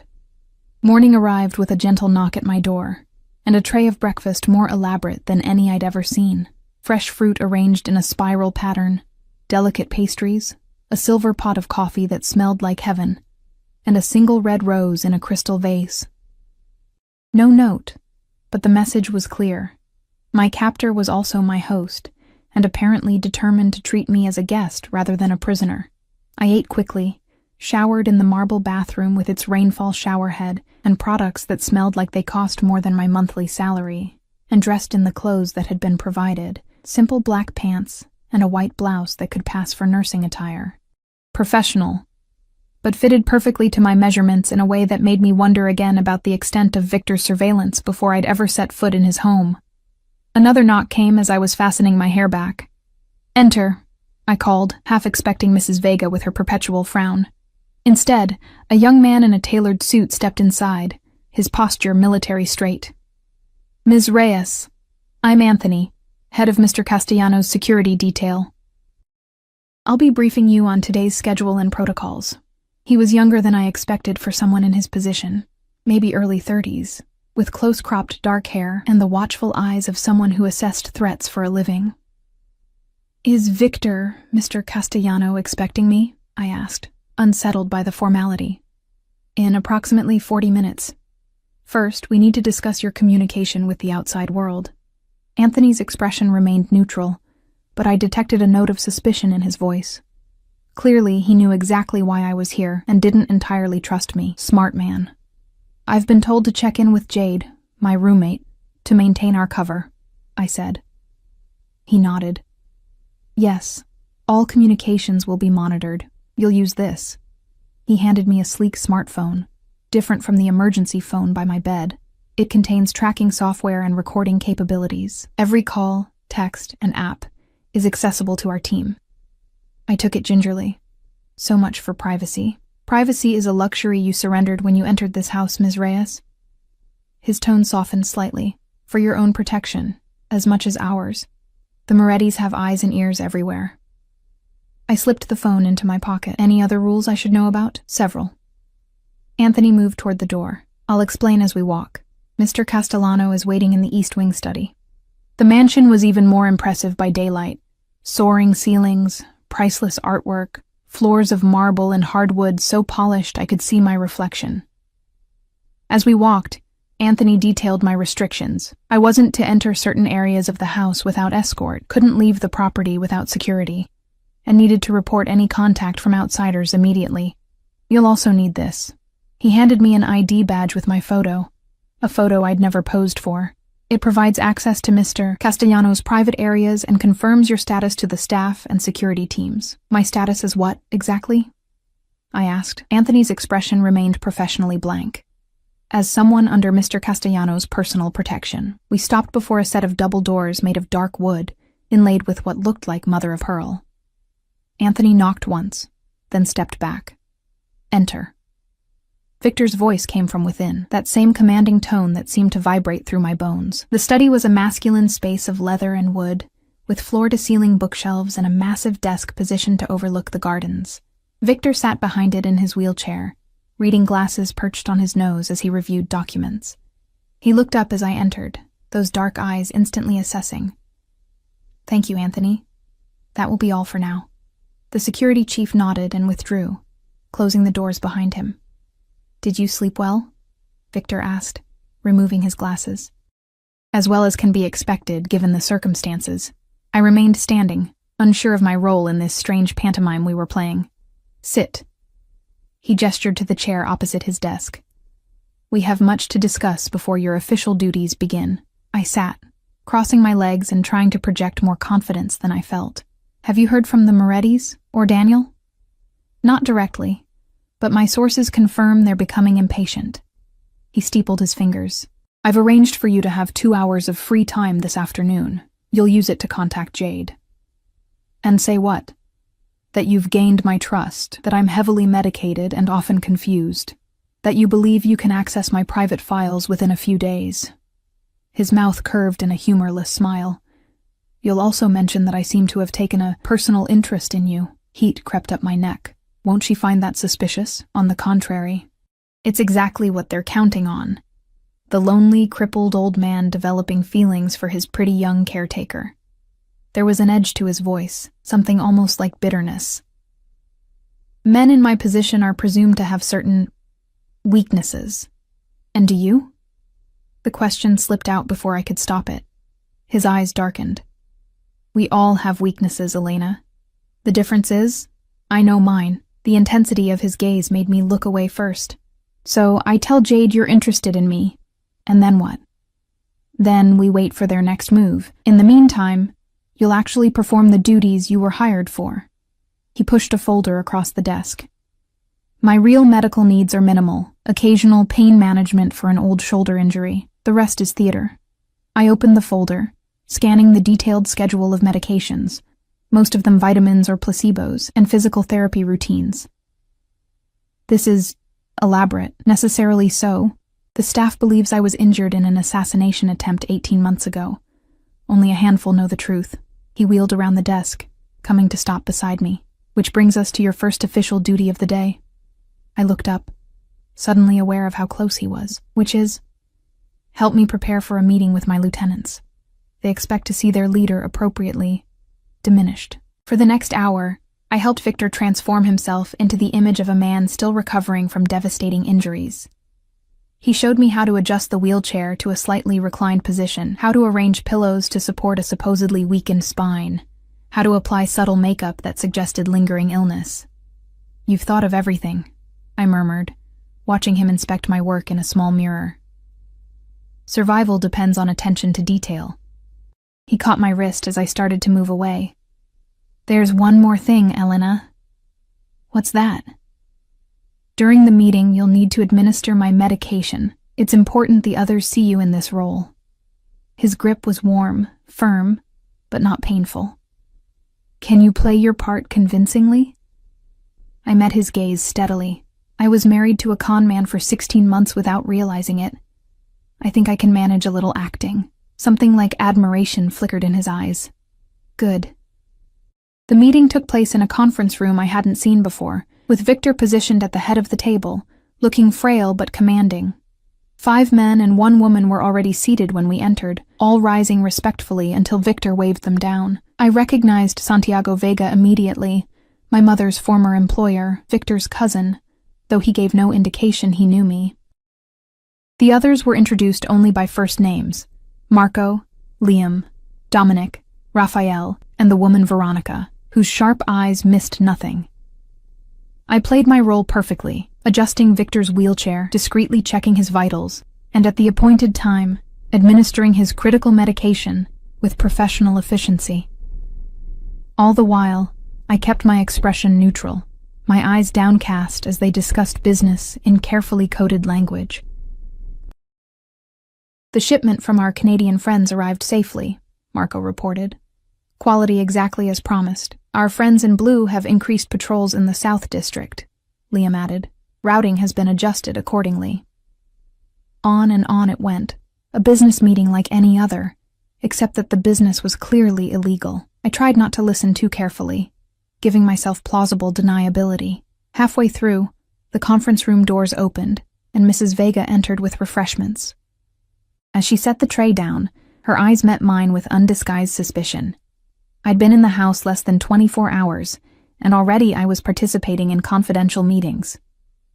Morning arrived with a gentle knock at my door, and a tray of breakfast more elaborate than any I'd ever seen. Fresh fruit arranged in a spiral pattern, delicate pastries, a silver pot of coffee that smelled like heaven, and a single red rose in a crystal vase. No note, but the message was clear. My captor was also my host, and apparently determined to treat me as a guest rather than a prisoner. I ate quickly, showered in the marble bathroom with its rainfall showerhead and products that smelled like they cost more than my monthly salary, and dressed in the clothes that had been provided, simple black pants and a white blouse that could pass for nursing attire. professional, but fitted perfectly to my measurements in a way that made me wonder again about the extent of Victor's surveillance before I'd ever set foot in his home. Another knock came as I was fastening my hair back. "Enter," I called, half expecting Mrs. Vega with her perpetual frown. Instead, a young man in a tailored suit stepped inside, his posture military straight. "Ms. Reyes, I'm Anthony, head of Mr. Castellanos' security detail. I'll be briefing you on today's schedule and protocols." He was younger than I expected for someone in his position, maybe early 30s, with close-cropped dark hair and the watchful eyes of someone who assessed threats for a living. "Is Victor, Mr. Castellano, expecting me?" I asked, unsettled by the formality. "In approximately 40 minutes. First, we need to discuss your communication with the outside world." Anthony's expression remained neutral, but I detected a note of suspicion in his voice. Clearly, he knew exactly why I was here and didn't entirely trust me. Smart man. "I've been told to check in with Jade, my roommate, to maintain our cover," I said. He nodded. "Yes, all communications will be monitored. You'll use this." He handed me a sleek smartphone, different from the emergency phone by my bed. It contains tracking software and recording capabilities. Every call, text, and app is accessible to our team. I took it gingerly. So much for privacy. Privacy is a luxury you surrendered when you entered this house, Ms. Reyes. His tone softened slightly. "For your own protection, as much as ours. The Morettis have eyes and ears everywhere." I slipped the phone into my pocket. "Any other rules I should know about?" "Several." Anthony moved toward the door. "I'll explain as we walk. Mr. Castellano is waiting in the East Wing study." The mansion was even more impressive by daylight. Soaring ceilings, priceless artwork, floors of marble and hardwood so polished I could see my reflection. As we walked, Anthony detailed my restrictions. I wasn't to enter certain areas of the house without escort, couldn't leave the property without security, and needed to report any contact from outsiders immediately. "You'll also need this." He handed me an ID badge with my photo, a photo I'd never posed for. "It provides access to Mr. Castellanos' private areas and confirms your status to the staff and security teams." "My status is what, exactly?" I asked. Anthony's expression remained professionally blank. "As someone under Mr. Castellanos' personal protection." We stopped before a set of double doors made of dark wood, inlaid with what looked like mother of pearl. Anthony knocked once, then stepped back. "Enter." Victor's voice came from within, that same commanding tone that seemed to vibrate through my bones. The study was a masculine space of leather and wood, with floor-to-ceiling bookshelves and a massive desk positioned to overlook the gardens. Victor sat behind it in his wheelchair, reading glasses perched on his nose as he reviewed documents. He looked up as I entered, those dark eyes instantly assessing. "Thank you, Anthony. That will be all for now." The security chief nodded and withdrew, closing the doors behind him. "Did you sleep well?" Victor asked, removing his glasses. "As well as can be expected, given the circumstances." I remained standing, unsure of my role in this strange pantomime we were playing. "Sit." He gestured to the chair opposite his desk. "We have much to discuss before your official duties begin." I sat, crossing my legs and trying to project more confidence than I felt. "Have you heard from the Morettis, or Daniel?" "Not directly, but my sources confirm they're becoming impatient." He steepled his fingers. "I've arranged for you to have 2 hours of free time this afternoon. You'll use it to contact Jade." "And say what?" "That you've gained my trust, that I'm heavily medicated and often confused, that you believe you can access my private files within a few days." His mouth curved in a humorless smile. "You'll also mention that I seem to have taken a personal interest in you." Heat crept up my neck. "Won't she find that suspicious? On the contrary. It's exactly what they're counting on. The lonely, crippled old man developing feelings for his pretty young caretaker." There was an edge to his voice, something almost like bitterness. "Men in my position are presumed to have certain weaknesses. And do you?" The question slipped out before I could stop it. His eyes darkened. "We all have weaknesses, Elena. The difference is, I know mine." The intensity of his gaze made me look away first. "So I tell Jade you're interested in me, and then what?" "Then we wait for their next move. In the meantime, you'll actually perform the duties you were hired for." He pushed a folder across the desk. My real medical needs are minimal, occasional pain management for an old shoulder injury. The rest is theater. I opened the folder, scanning the detailed schedule of medications, most of them vitamins or placebos, and physical therapy routines. This is elaborate, necessarily so. The staff believes I was injured in an assassination attempt 18 months ago. Only a handful know the truth. He wheeled around the desk, coming to stop beside me. Which brings us to your first official duty of the day. I looked up, suddenly aware of how close he was, which is, help me prepare for a meeting with my lieutenants. They expect to see their leader appropriately diminished. For the next hour, I helped Victor transform himself into the image of a man still recovering from devastating injuries. He showed me how to adjust the wheelchair to a slightly reclined position, how to arrange pillows to support a supposedly weakened spine, how to apply subtle makeup that suggested lingering illness. You've thought of everything, I murmured, watching him inspect my work in a small mirror. Survival depends on attention to detail. He caught my wrist as I started to move away. There's one more thing, Elena. What's that? During the meeting, you'll need to administer my medication. It's important the others see you in this role. His grip was warm, firm, but not painful. Can you play your part convincingly? I met his gaze steadily. I was married to a con man for 16 months without realizing it. I think I can manage a little acting. Something like admiration flickered in his eyes. Good. The meeting took place in a conference room I hadn't seen before, with Victor positioned at the head of the table, looking frail but commanding. 5 men and 1 woman were already seated when we entered, all rising respectfully until Victor waved them down. I recognized Santiago Vega immediately, my mother's former employer, Victor's cousin, though he gave no indication he knew me. The others were introduced only by first names: Marco, Liam, Dominic, Raphael, and the woman Veronica, whose sharp eyes missed nothing. I played my role perfectly, adjusting Victor's wheelchair, discreetly checking his vitals, and at the appointed time, administering his critical medication with professional efficiency. All the while, I kept my expression neutral, my eyes downcast as they discussed business in carefully coded language. The shipment from our Canadian friends arrived safely, Marco reported. Quality exactly as promised. Our friends in blue have increased patrols in the South District, Liam added. Routing has been adjusted accordingly. On and on it went, a business meeting like any other, except that the business was clearly illegal. I tried not to listen too carefully, giving myself plausible deniability. Halfway through, the conference room doors opened, and Mrs. Vega entered with refreshments. As she set the tray down, her eyes met mine with undisguised suspicion. I'd been in the house less than 24 hours, and already I was participating in confidential meetings.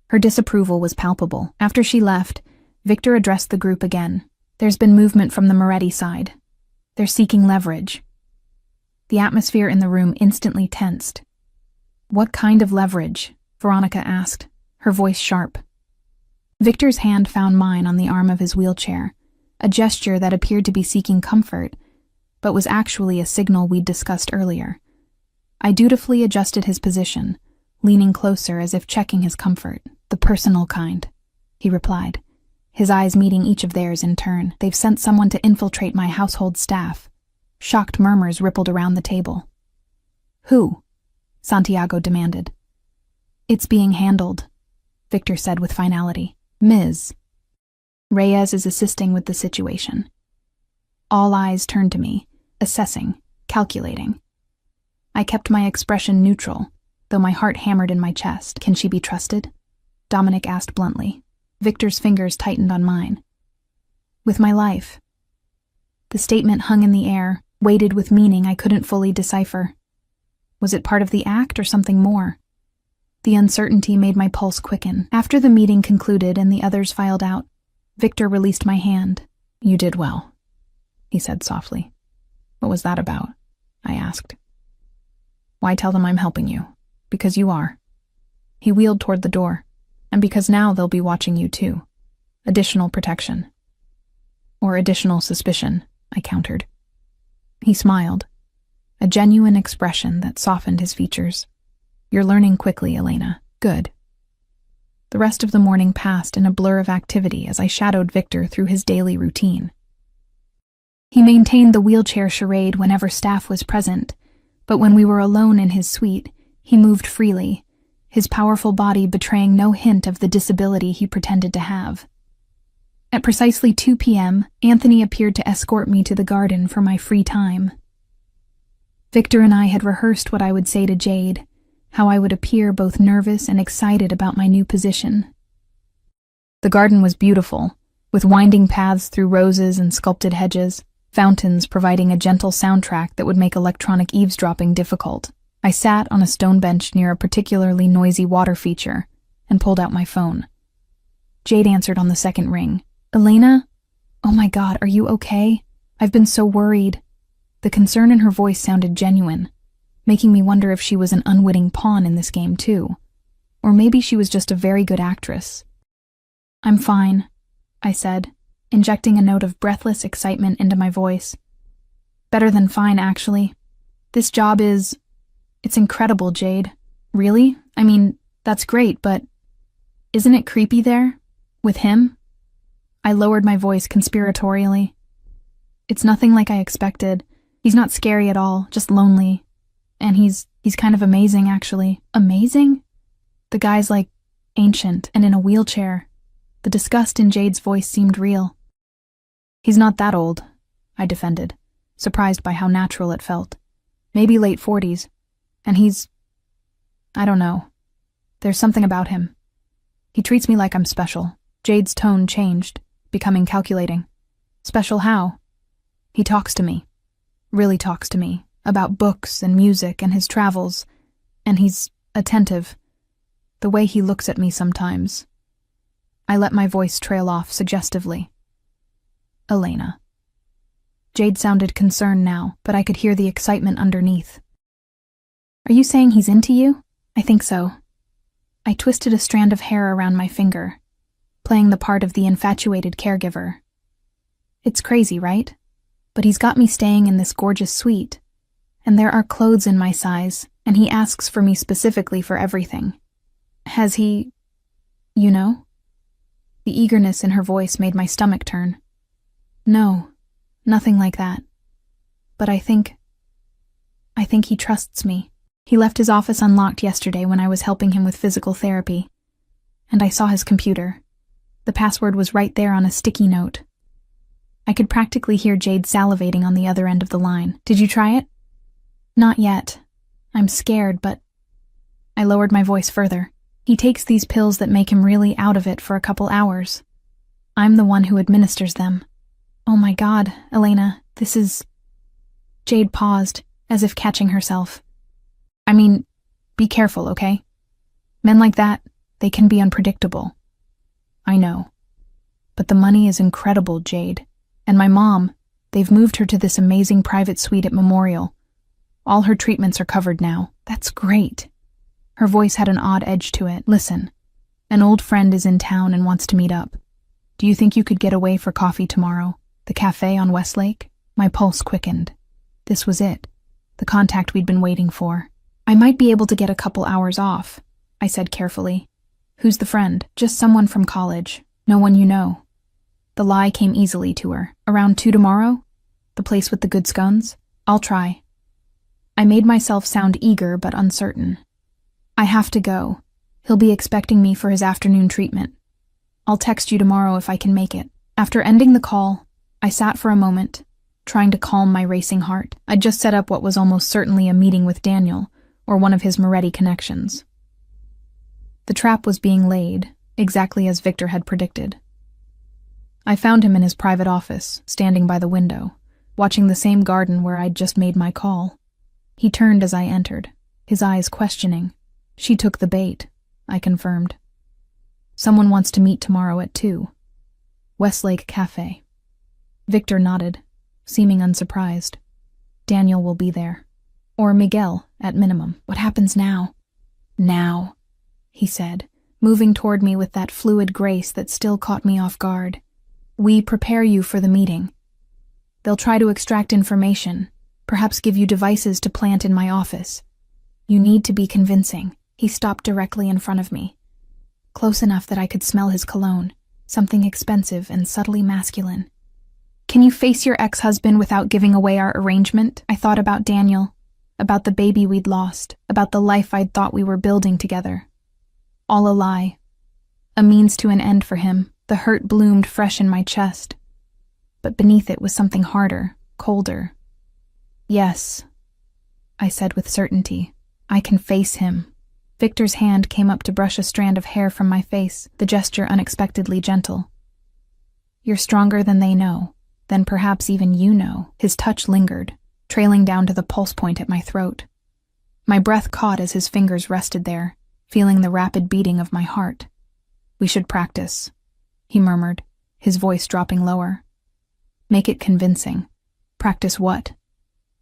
Her disapproval was palpable. After she left, Victor addressed the group again. There's been movement from the Moretti side. They're seeking leverage. The atmosphere in the room instantly tensed. What kind of leverage? Veronica asked, her voice sharp. Victor's hand found mine on the arm of his wheelchair, a gesture that appeared to be seeking comfort, but was actually a signal we'd discussed earlier. I dutifully adjusted his position, leaning closer as if checking his comfort. The personal kind, he replied, his eyes meeting each of theirs in turn. They've sent someone to infiltrate my household staff. Shocked murmurs rippled around the table. Who? Santiago demanded. It's being handled, Victor said with finality. Ms. Reyes is assisting with the situation. All eyes turned to me, assessing, calculating. I kept my expression neutral, though my heart hammered in my chest. Can she be trusted? Dominic asked bluntly. Victor's fingers tightened on mine. With my life. The statement hung in the air, weighted with meaning I couldn't fully decipher. Was it part of the act or something more? The uncertainty made my pulse quicken. After the meeting concluded and the others filed out, Victor released my hand. You did well, he said softly. What was that about? I asked. Why tell them I'm helping you? Because you are. He wheeled toward the door. And because now they'll be watching you too. Additional protection. Or additional suspicion, I countered. He smiled, a genuine expression that softened his features. You're learning quickly, Elena. Good. The rest of the morning passed in a blur of activity as I shadowed Victor through his daily routine. He maintained the wheelchair charade whenever staff was present, but when we were alone in his suite, he moved freely, his powerful body betraying no hint of the disability he pretended to have. At precisely 2 p.m., Anthony appeared to escort me to the garden for my free time. Victor and I had rehearsed what I would say to Jade, how I would appear both nervous and excited about my new position. The garden was beautiful, with winding paths through roses and sculpted hedges, fountains providing a gentle soundtrack that would make electronic eavesdropping difficult. I sat on a stone bench near a particularly noisy water feature and pulled out my phone. Jade answered on the second ring. Elena? Oh my God, are you okay? I've been so worried. The concern in her voice sounded genuine, making me wonder if she was an unwitting pawn in this game too. Or maybe she was just a very good actress. I'm fine, I said, injecting a note of breathless excitement into my voice. Better than fine, actually. This job it's incredible, Jade. Really? I mean, that's great, but isn't it creepy there? With him? I lowered my voice conspiratorially. It's nothing like I expected. He's not scary at all, just lonely. And he's kind of amazing, actually. Amazing? The guy's like ancient and in a wheelchair. The disgust in Jade's voice seemed real. He's not that old, I defended, surprised by how natural it felt. Maybe late 40s. And I don't know. There's something about him. He treats me like I'm special. Jade's tone changed, becoming calculating. Special how? He talks to me. Really talks to me. About books and music and his travels. And he's attentive. The way he looks at me sometimes. I let my voice trail off suggestively. Elena. Jade sounded concerned now, but I could hear the excitement underneath. Are you saying he's into you? I think so. I twisted a strand of hair around my finger, playing the part of the infatuated caregiver. It's crazy, right? But he's got me staying in this gorgeous suite, and there are clothes in my size, and he asks for me specifically for everything. Has he... you know? The eagerness in her voice made my stomach turn. No, nothing like that. But I think he trusts me. He left his office unlocked yesterday when I was helping him with physical therapy, and I saw his computer. The password was right there on a sticky note. I could practically hear Jade salivating on the other end of the line. Did you try it? Not yet. I'm scared, but... I lowered my voice further. He takes these pills that make him really out of it for a couple hours. I'm the one who administers them. Oh my God, Elena, this is... Jade paused, as if catching herself. I mean, be careful, okay? Men like that, they can be unpredictable. I know. But the money is incredible, Jade. And my mom, they've moved her to this amazing private suite at Memorial. All her treatments are covered now. That's great. Her voice had an odd edge to it. Listen, an old friend is in town and wants to meet up. Do you think you could get away for coffee tomorrow? The cafe on Westlake? My pulse quickened. This was it. The contact we'd been waiting for. I might be able to get a couple hours off, I said carefully. Who's the friend? Just someone from college. No one you know. The lie came easily to her. Around 2 tomorrow? The place with the good scones? I'll try. I made myself sound eager but uncertain. I have to go. He'll be expecting me for his afternoon treatment. I'll text you tomorrow if I can make it. After ending the call, I sat for a moment, trying to calm my racing heart. I'd just set up what was almost certainly a meeting with Daniel, or one of his Moretti connections. The trap was being laid, exactly as Victor had predicted. I found him in his private office, standing by the window, watching the same garden where I'd just made my call. He turned as I entered, his eyes questioning. She took the bait, I confirmed. Someone wants to meet tomorrow at 2. Westlake Cafe. Victor nodded, seeming unsurprised. Daniel will be there. Or Miguel, at minimum. What happens now? Now, he said, moving toward me with that fluid grace that still caught me off guard. We prepare you for the meeting. They'll try to extract information, perhaps give you devices to plant in my office. You need to be convincing. He stopped directly in front of me, close enough that I could smell his cologne, something expensive and subtly masculine. "Can you face your ex-husband without giving away our arrangement?" I thought about Daniel, about the baby we'd lost, about the life I'd thought we were building together. All a lie. A means to an end for him. The hurt bloomed fresh in my chest. But beneath it was something harder, colder. "Yes," I said with certainty. "I can face him." Victor's hand came up to brush a strand of hair from my face, the gesture unexpectedly gentle. "You're stronger than they know, than perhaps even you know." His touch lingered, trailing down to the pulse point at my throat. My breath caught as his fingers rested there, feeling the rapid beating of my heart. "We should practice," he murmured, his voice dropping lower. "Make it convincing." "Practice what?"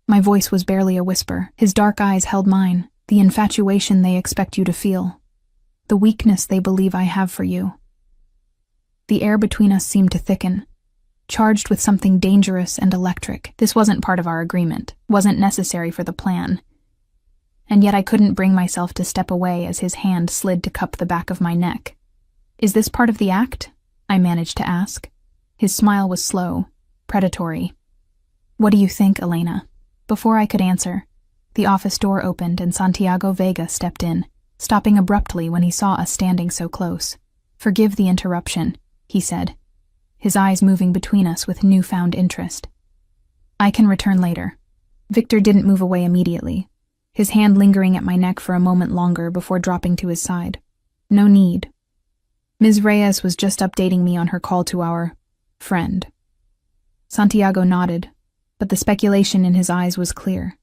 My voice was barely a whisper. His dark eyes held mine, the infatuation they expect you to feel, the weakness they believe I have for you. The air between us seemed to thicken, charged with something dangerous and electric. This wasn't part of our agreement, wasn't necessary for the plan. And yet I couldn't bring myself to step away as his hand slid to cup the back of my neck. "Is this part of the act?" I managed to ask. His smile was slow, predatory. "What do you think, Elena?" Before I could answer, the office door opened and Santiago Vega stepped in, stopping abruptly when he saw us standing so close. "Forgive the interruption," he said, his eyes moving between us with newfound interest. "I can return later." Victor didn't move away immediately, his hand lingering at my neck for a moment longer before dropping to his side. "No need. Ms. Reyes was just updating me on her call to our friend." Santiago nodded, but the speculation in his eyes was clear.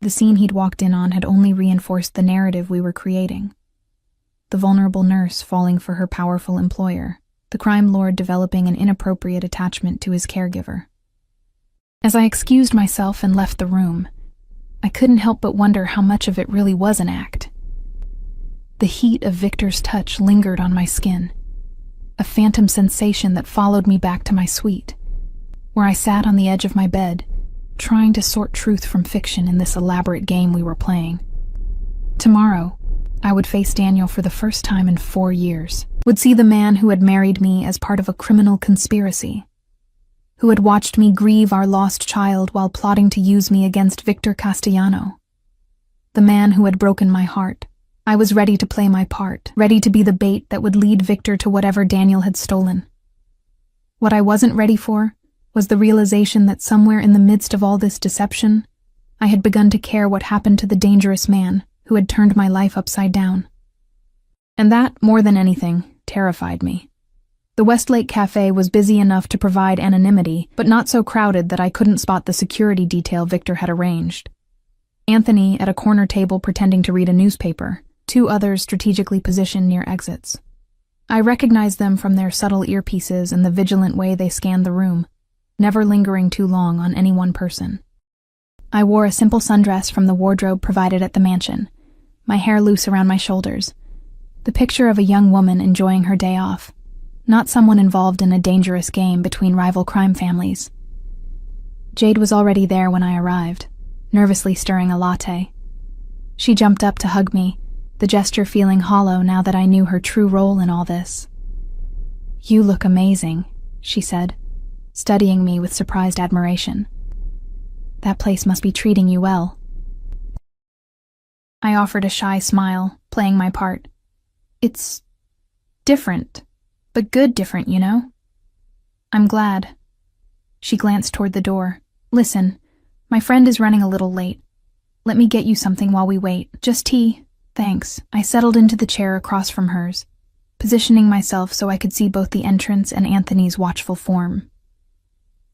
The scene he'd walked in on had only reinforced the narrative we were creating. The vulnerable nurse falling for her powerful employer, the crime lord developing an inappropriate attachment to his caregiver. As I excused myself and left the room, I couldn't help but wonder how much of it really was an act. The heat of Victor's touch lingered on my skin, a phantom sensation that followed me back to my suite, where I sat on the edge of my bed, trying to sort truth from fiction in this elaborate game we were playing. Tomorrow, I would face Daniel for the first time in 4 years, would see the man who had married me as part of a criminal conspiracy, who had watched me grieve our lost child while plotting to use me against Victor Castellano. The man who had broken my heart. I was ready to play my part, ready to be the bait that would lead Victor to whatever Daniel had stolen. What I wasn't ready for was the realization that somewhere in the midst of all this deception, I had begun to care what happened to the dangerous man who had turned my life upside down. And that, more than anything, terrified me. The Westlake Cafe was busy enough to provide anonymity, but not so crowded that I couldn't spot the security detail Victor had arranged. Anthony at a corner table pretending to read a newspaper, 2 others strategically positioned near exits. I recognized them from their subtle earpieces and the vigilant way they scanned the room, never lingering too long on any one person. I wore a simple sundress from the wardrobe provided at the mansion, my hair loose around my shoulders, the picture of a young woman enjoying her day off, not someone involved in a dangerous game between rival crime families. Jade was already there when I arrived, nervously stirring a latte. She jumped up to hug me, the gesture feeling hollow now that I knew her true role in all this. "You look amazing," she said, studying me with surprised admiration. "That place must be treating you well." I offered a shy smile, playing my part. "It's different, but good different, you know?" "I'm glad." She glanced toward the door. "Listen, my friend is running a little late. Let me get you something while we wait. Just tea." "Thanks." I settled into the chair across from hers, positioning myself so I could see both the entrance and Anthony's watchful form.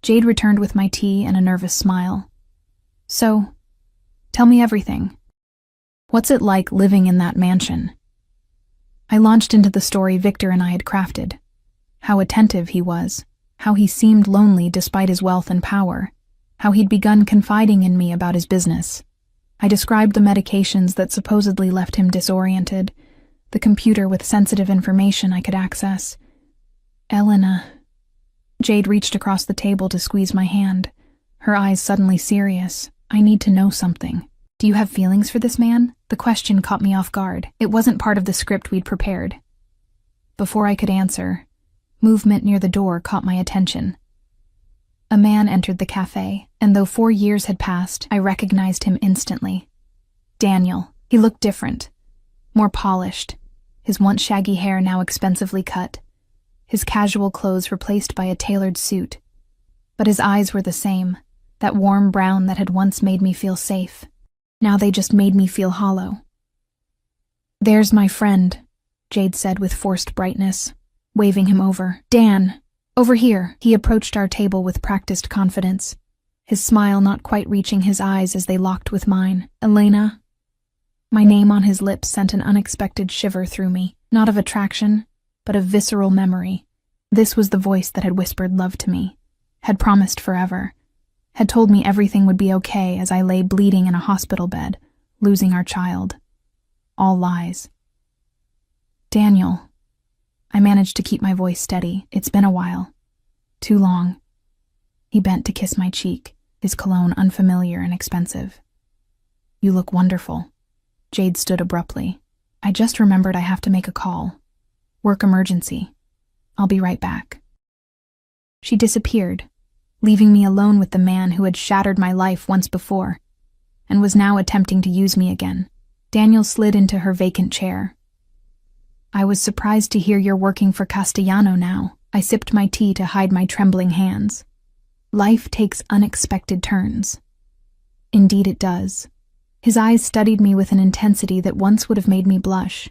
Jade returned with my tea and a nervous smile. "So, tell me everything. What's it like living in that mansion?" I launched into the story Victor and I had crafted. How attentive he was, how he seemed lonely despite his wealth and power, how he'd begun confiding in me about his business. I described the medications that supposedly left him disoriented, the computer with sensitive information I could access. "Elena." Jade reached across the table to squeeze my hand, her eyes suddenly serious. "I need to know something. Do Do you have feelings for this man? The question caught me off guard. It wasn't part of the script we'd prepared. Before I could answer, movement near the door caught my attention. A man entered the cafe, and though 4 years had passed, I recognized him instantly. Daniel. He looked different, more polished, his once shaggy hair now expensively cut, his casual clothes replaced by a tailored suit. But his eyes were the same, that warm brown that had once made me feel safe. Now they just made me feel hollow. "There's my friend," Jade said with forced brightness, waving him over. "Dan, over here." He approached our table with practiced confidence, his smile not quite reaching his eyes as they locked with mine. "Elena?" My name on his lips sent an unexpected shiver through me, not of attraction, but of visceral memory. This was the voice that had whispered love to me, had promised forever, had told me everything would be okay as I lay bleeding in a hospital bed, losing our child. All lies. "Daniel." I managed to keep my voice steady. "It's been a while. Too long." He bent to kiss my cheek, his cologne unfamiliar and expensive. "You look wonderful." Jade stood abruptly. "I just remembered I have to make a call. Work emergency. I'll be right back." She disappeared, leaving me alone with the man who had shattered my life once before, and was now attempting to use me again. Daniel slid into her vacant chair. "I was surprised to hear you're working for Castellano now." I sipped my tea to hide my trembling hands. Life takes unexpected turns. Indeed it does. His eyes studied me with an intensity that once would have made me blush.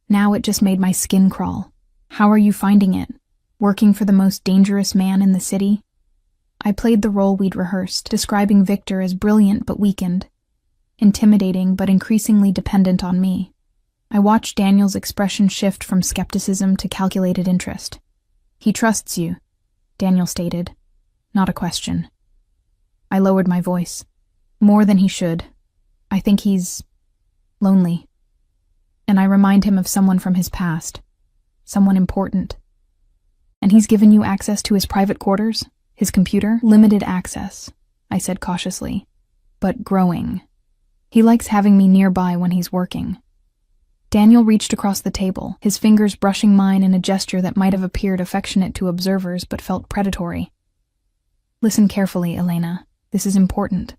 Now it just made my skin crawl. "How are you finding it? Working for the most dangerous man in the city?" I played the role we'd rehearsed, describing Victor as brilliant but weakened, intimidating but increasingly dependent on me. I watched Daniel's expression shift from skepticism to calculated interest. "He trusts you," Daniel stated, not a question. I lowered my voice. "More than he should. I think he's lonely." And I remind him of someone from his past, someone important. "And he's given you access to his private quarters? His computer?" "Limited access," I said cautiously, "but growing. He likes having me nearby when he's working." Daniel reached across the table, his fingers brushing mine in a gesture that might have appeared affectionate to observers but felt predatory. "Listen carefully, Elena. This is important.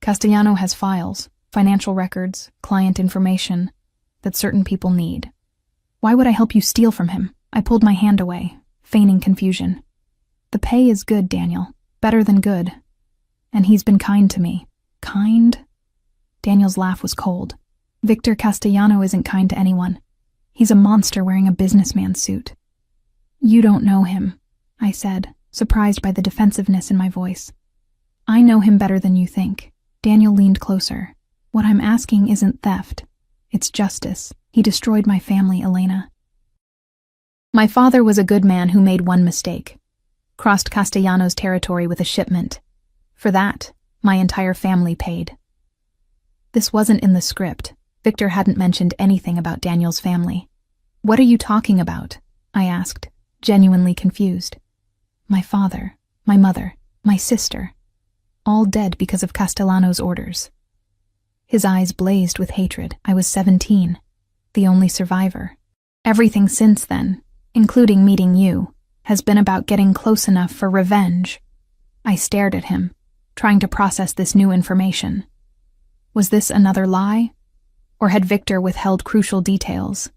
Castellano has files, financial records, client information that certain people need. Why would I help you steal from him?" I pulled my hand away, feigning confusion. "The pay is good, Daniel. Better than good. And he's been kind to me." "Kind?" Daniel's laugh was cold. "Victor Castellano isn't kind to anyone. He's a monster wearing a businessman's suit." "You don't know him," I said, surprised by the defensiveness in my voice. "I know him better than you think." Daniel leaned closer. "What I'm asking isn't theft. It's justice. He destroyed my family, Elena. My father was a good man who made one mistake. Crossed Castellano's territory with a shipment. For that, my entire family paid." This wasn't in the script. Victor hadn't mentioned anything about Daniel's family. "What are you talking about?" I asked, genuinely confused. "My father, my mother, my sister, all dead because of Castellano's orders." His eyes blazed with hatred. I was 17, the only survivor. Everything since then, including meeting you, has been about getting close enough for revenge. I stared at him, trying to process this new information. Was this another lie? Or had Victor withheld crucial details?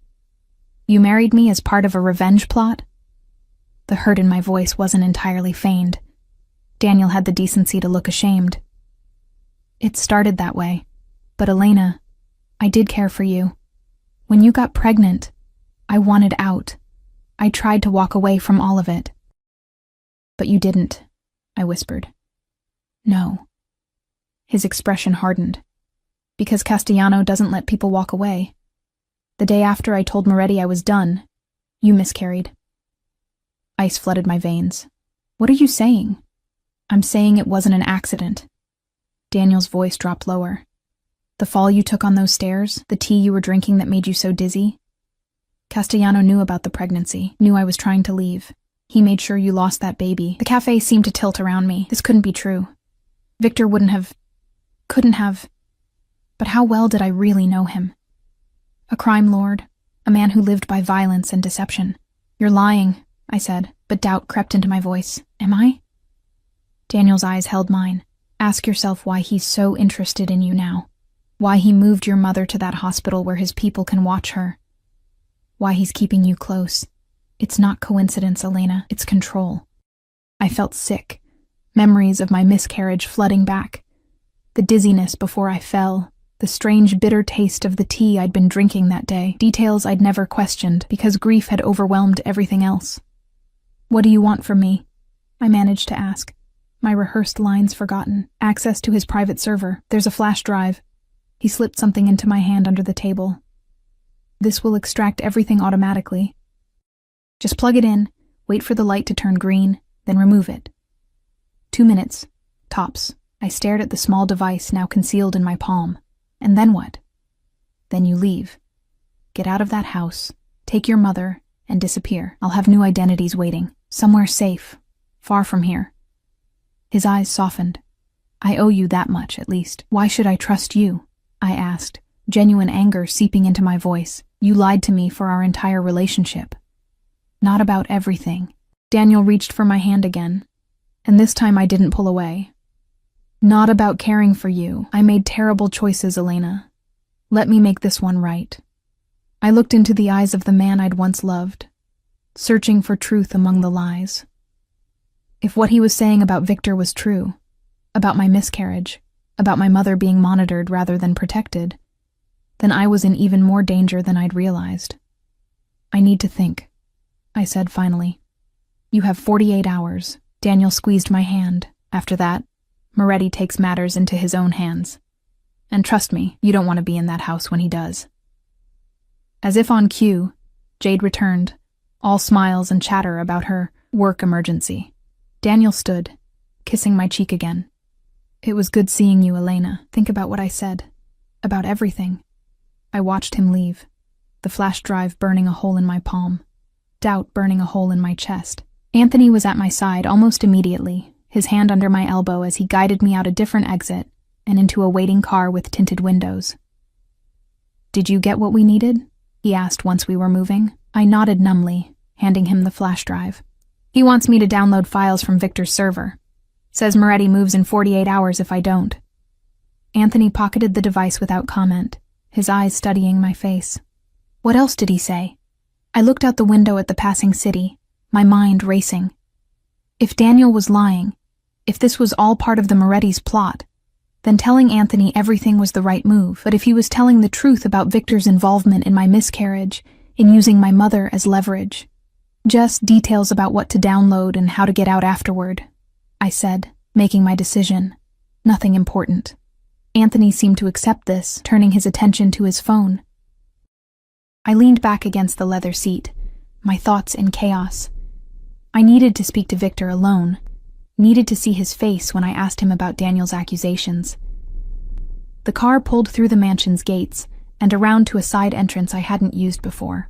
"You married me as part of a revenge plot?" The hurt in my voice wasn't entirely feigned. Daniel had the decency to look ashamed. "It started that way. But Elena, I did care for you. When you got pregnant, I wanted out. I tried to walk away from all of it." "But you didn't," I whispered. "No." His expression hardened. "Because Castellano doesn't let people walk away. The day after I told Moretti I was done, you miscarried." Ice flooded my veins. "What are you saying?" "I'm saying it wasn't an accident." Daniel's voice dropped lower. "The fall you took on those stairs, the tea you were drinking that made you so dizzy. Castellano knew about the pregnancy, knew I was trying to leave. He made sure you lost that baby." The cafe seemed to tilt around me. This couldn't be true. Victor couldn't have. But how well did I really know him? A crime lord, a man who lived by violence and deception. You're lying, I said, but doubt crept into my voice. Am I? Daniel's eyes held mine. Ask yourself why he's so interested in you now. Why he moved your mother to that hospital where his people can watch her. Why he's keeping you close. It's not coincidence, Elena. It's control. I felt sick. Memories of my miscarriage flooding back. The dizziness before I fell. The strange bitter taste of the tea I'd been drinking that day. Details I'd never questioned because grief had overwhelmed everything else. What do you want from me? I managed to ask. My rehearsed lines forgotten. Access to his private server. There's a flash drive. He slipped something into my hand under the table. This will extract everything automatically. Just plug it in, wait for the light to turn green, then remove it. 2 minutes. Tops. I stared at the small device now concealed in my palm. And then what? Then you leave. Get out of that house, take your mother, and disappear. I'll have new identities waiting. Somewhere safe. Far from here. His eyes softened. I owe you that much, at least. Why should I trust you? I asked, genuine anger seeping into my voice. You lied to me for our entire relationship. Not about everything. Daniel reached for my hand again, and this time I didn't pull away. Not about caring for you. I made terrible choices, Elena. Let me make this one right. I looked into the eyes of the man I'd once loved, searching for truth among the lies. If what he was saying about Victor was true, about my miscarriage, about my mother being monitored rather than protected, then I was in even more danger than I'd realized. I need to think, I said finally. You have 48 hours. Daniel squeezed my hand. After that, Moretti takes matters into his own hands. And trust me, you don't want to be in that house when he does. As if on cue, Jade returned, all smiles and chatter about her work emergency. Daniel stood, kissing my cheek again. It was good seeing you, Elena. Think about what I said. About everything. I watched him leave, the flash drive burning a hole in my palm, doubt burning a hole in my chest. Anthony was at my side almost immediately, his hand under my elbow as he guided me out a different exit and into a waiting car with tinted windows. Did you get what we needed? He asked once we were moving. I nodded numbly, handing him the flash drive. He wants me to download files from Victor's server. Says Moretti moves in 48 hours if I don't. Anthony pocketed the device without comment, his eyes studying my face. What else did he say? I looked out the window at the passing city, my mind racing. If Daniel was lying, if this was all part of the Moretti's plot, then telling Anthony everything was the right move. But if he was telling the truth about Victor's involvement in my miscarriage, in using my mother as leverage, just details about what to download and how to get out afterward, I said, making my decision. Nothing important. Anthony seemed to accept this, turning his attention to his phone. I leaned back against the leather seat, my thoughts in chaos. I needed to speak to Victor alone, needed to see his face when I asked him about Daniel's accusations. The car pulled through the mansion's gates and around to a side entrance I hadn't used before.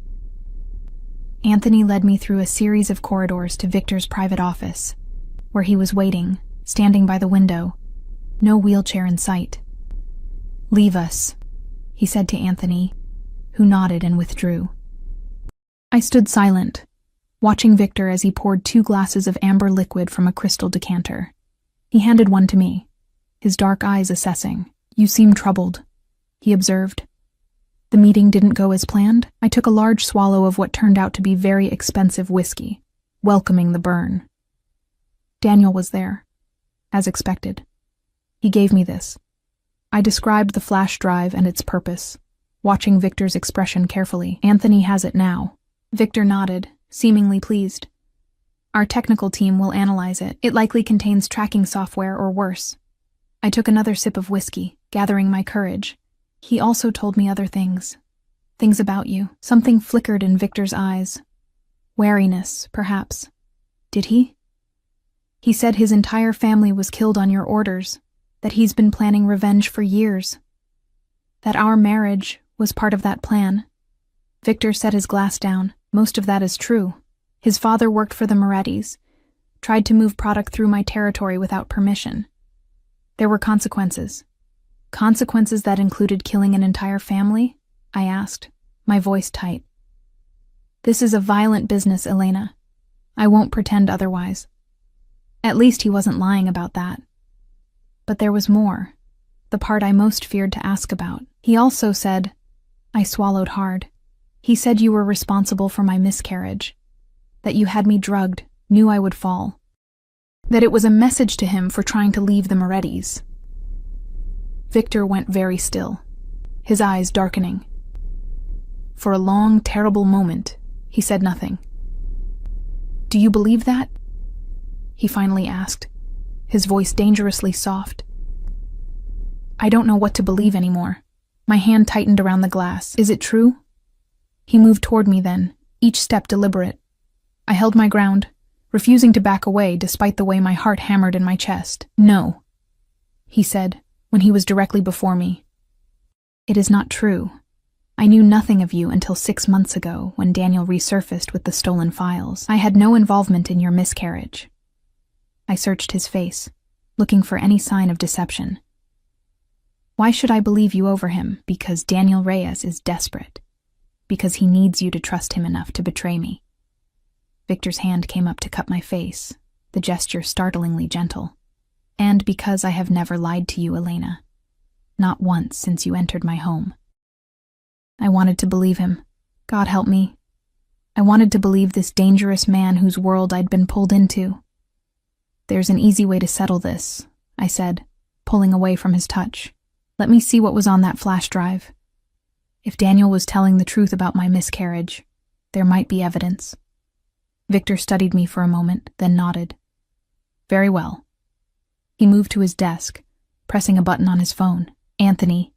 Anthony led me through a series of corridors to Victor's private office, where he was waiting, standing by the window, no wheelchair in sight. Leave us, he said to Anthony, who nodded and withdrew. I stood silent, watching Victor as he poured 2 glasses of amber liquid from a crystal decanter. He handed one to me, his dark eyes assessing. You seem troubled, he observed. The meeting didn't go as planned. I took a large swallow of what turned out to be very expensive whiskey, welcoming the burn. Daniel was there, as expected. He gave me this. I described the flash drive and its purpose, watching Victor's expression carefully. Anthony has it now. Victor nodded, seemingly pleased. Our technical team will analyze it. It likely contains tracking software or worse. I took another sip of whiskey, gathering my courage. He also told me other things. Things about you. Something flickered in Victor's eyes. Wariness, perhaps. Did he? He said his entire family was killed on your orders, that he's been planning revenge for years. That our marriage was part of that plan. Victor set his glass down. Most of that is true. His father worked for the Morettis, tried to move product through my territory without permission. There were consequences. Consequences that included killing an entire family? I asked, my voice tight. This is a violent business, Elena. I won't pretend otherwise. At least he wasn't lying about that. But there was more, the part I most feared to ask about. He also said, I swallowed hard. He said you were responsible for my miscarriage, that you had me drugged, knew I would fall, that it was a message to him for trying to leave the Morettis. Victor went very still, his eyes darkening. For a long, terrible moment, he said nothing. Do you believe that? He finally asked, his voice dangerously soft. I don't know what to believe anymore. My hand tightened around the glass. Is it true? He moved toward me then, each step deliberate. I held my ground, refusing to back away despite the way my heart hammered in my chest. No, he said, when he was directly before me. It is not true. I knew nothing of you until 6 months ago when Daniel resurfaced with the stolen files. I had no involvement in your miscarriage. I searched his face, looking for any sign of deception. Why should I believe you over him? Because Daniel Reyes is desperate. Because he needs you to trust him enough to betray me. Victor's hand came up to cut my face, the gesture startlingly gentle. And because I have never lied to you, Elena. Not once since you entered my home. I wanted to believe him. God help me. I wanted to believe this dangerous man whose world I'd been pulled into. There's an easy way to settle this, I said, pulling away from his touch. Let me see what was on that flash drive. If Daniel was telling the truth about my miscarriage, there might be evidence. Victor studied me for a moment, then nodded. Very well. He moved to his desk, pressing a button on his phone. Anthony,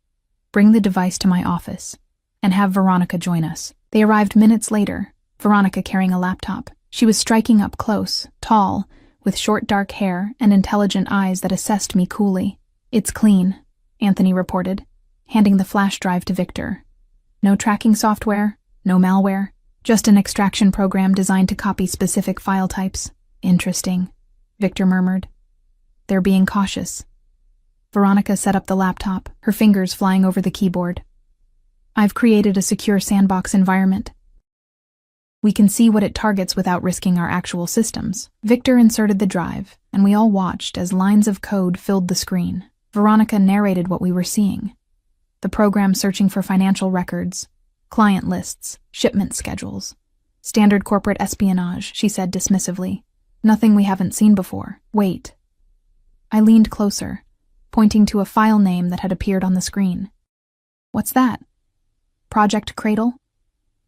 bring the device to my office, and have Veronica join us. They arrived minutes later, Veronica carrying a laptop. She was striking up close, tall, with short dark hair and intelligent eyes that assessed me coolly. It's clean, Anthony reported, handing the flash drive to Victor. No tracking software, no malware, just an extraction program designed to copy specific file types. Interesting, Victor murmured. They're being cautious. Veronica set up the laptop, her fingers flying over the keyboard. I've created a secure sandbox environment. We can see what it targets without risking our actual systems. Victor inserted the drive, and we all watched as lines of code filled the screen. Veronica narrated what we were seeing. The program searching for financial records, client lists, shipment schedules. Standard corporate espionage, she said dismissively. Nothing we haven't seen before. Wait. I leaned closer, pointing to a file name that had appeared on the screen. What's that? Project Cradle?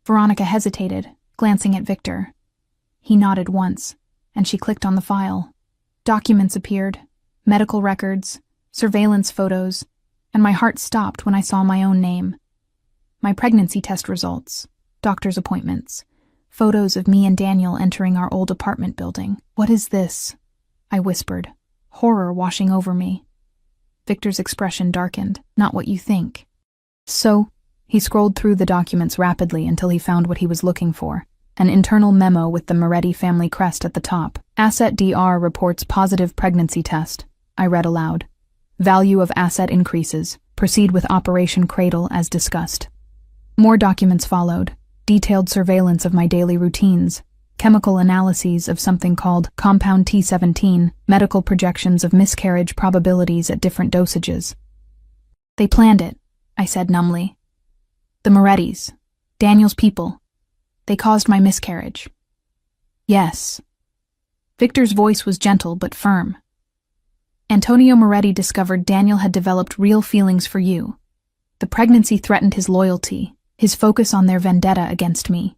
Veronica hesitated, glancing at Victor. He nodded once, and she clicked on the file. Documents appeared, medical records, surveillance photos, and my heart stopped when I saw my own name. My pregnancy test results, doctor's appointments, photos of me and Daniel entering our old apartment building. What is this? I whispered, horror washing over me. Victor's expression darkened. Not what you think. So, he scrolled through the documents rapidly until he found what he was looking for. An internal memo with the Moretti family crest at the top. Asset DR reports positive pregnancy test. I read aloud. Value of asset increases. Proceed with Operation Cradle as discussed. More documents followed. Detailed surveillance of my daily routines. Chemical analyses of something called Compound T17. Medical projections of miscarriage probabilities at different dosages. They planned it, I said numbly. The Morettis. Daniel's people. They caused my miscarriage. Yes. Victor's voice was gentle but firm. Antonio Moretti discovered Daniel had developed real feelings for you. The pregnancy threatened his loyalty, his focus on their vendetta against me.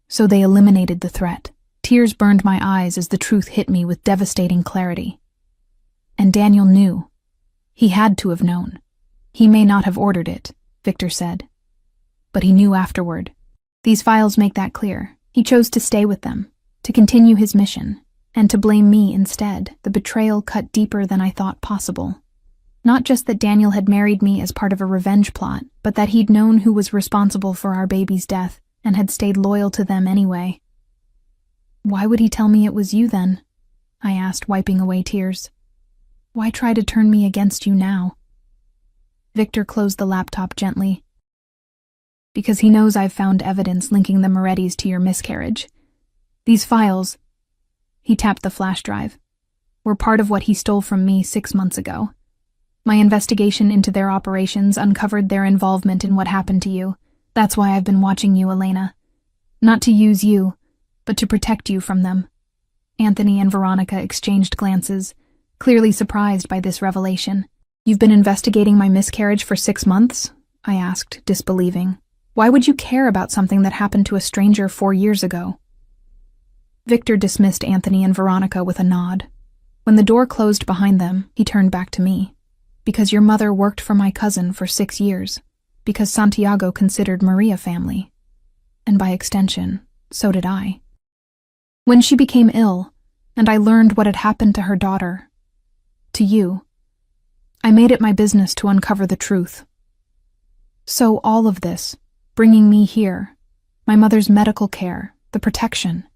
So they eliminated the threat. Tears burned my eyes as the truth hit me with devastating clarity. And Daniel knew. He had to have known. He may not have ordered it, Victor said. But he knew afterward. These files make that clear. He chose to stay with them, to continue his mission, and to blame me instead. The betrayal cut deeper than I thought possible. Not just that Daniel had married me as part of a revenge plot, but that he'd known who was responsible for our baby's death and had stayed loyal to them anyway. Why would he tell me it was you then? I asked, wiping away tears. Why try to turn me against you now? Victor closed the laptop gently. Because he knows I've found evidence linking the Morettis to your miscarriage. These files, he tapped the flash drive, were part of what he stole from me 6 months ago. My investigation into their operations uncovered their involvement in what happened to you. That's why I've been watching you, Elena. Not to use you, but to protect you from them. Anthony and Veronica exchanged glances, clearly surprised by this revelation. You've been investigating my miscarriage for 6 months? I asked, disbelieving. Why would you care about something that happened to a stranger 4 years ago? Victor dismissed Anthony and Veronica with a nod. When the door closed behind them, he turned back to me. Because your mother worked for my cousin for 6 years. Because Santiago considered Maria family. And by extension, so did I. When she became ill, and I learned what had happened to her daughter, to you, I made it my business to uncover the truth. So all of this, bringing me here, my mother's medical care, the protection,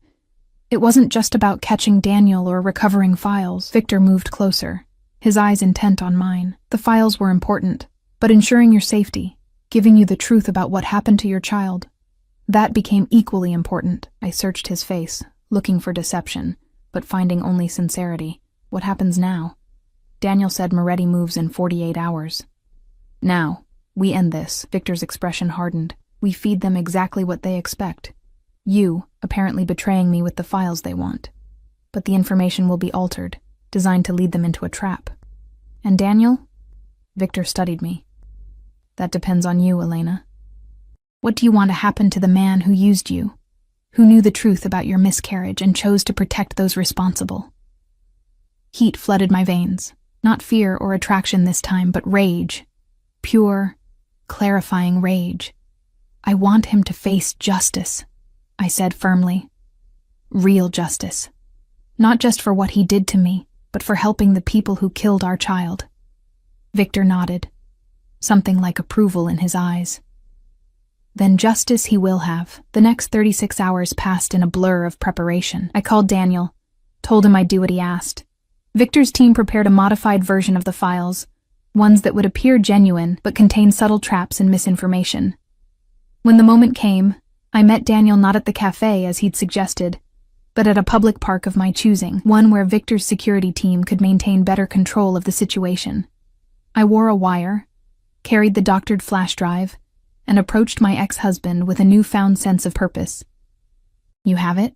it wasn't just about catching Daniel or recovering files. Victor moved closer, his eyes intent on mine. The files were important, but ensuring your safety, giving you the truth about what happened to your child, that became equally important. I searched his face, looking for deception, but finding only sincerity. What happens now? Daniel said Moretti moves in 48 hours. Now, we end this. Victor's expression hardened. We feed them exactly what they expect. You, apparently betraying me with the files they want. But the information will be altered, designed to lead them into a trap. And Daniel? Victor studied me. That depends on you, Elena. What do you want to happen to the man who used you, who knew the truth about your miscarriage and chose to protect those responsible? Heat flooded my veins, not fear or attraction this time, but rage. Pure, clarifying rage. I want him to face justice, I said firmly. Real justice. Not just for what he did to me, but for helping the people who killed our child. Victor nodded, something like approval in his eyes. Then justice he will have. The next 36 hours passed in a blur of preparation. I called Daniel, told him I'd do what he asked. Victor's team prepared a modified version of the files, ones that would appear genuine but contain subtle traps and misinformation. When the moment came, I met Daniel not at the cafe as he'd suggested, but at a public park of my choosing, one where Victor's security team could maintain better control of the situation. I wore a wire, carried the doctored flash drive, and approached my ex-husband with a newfound sense of purpose. You have it?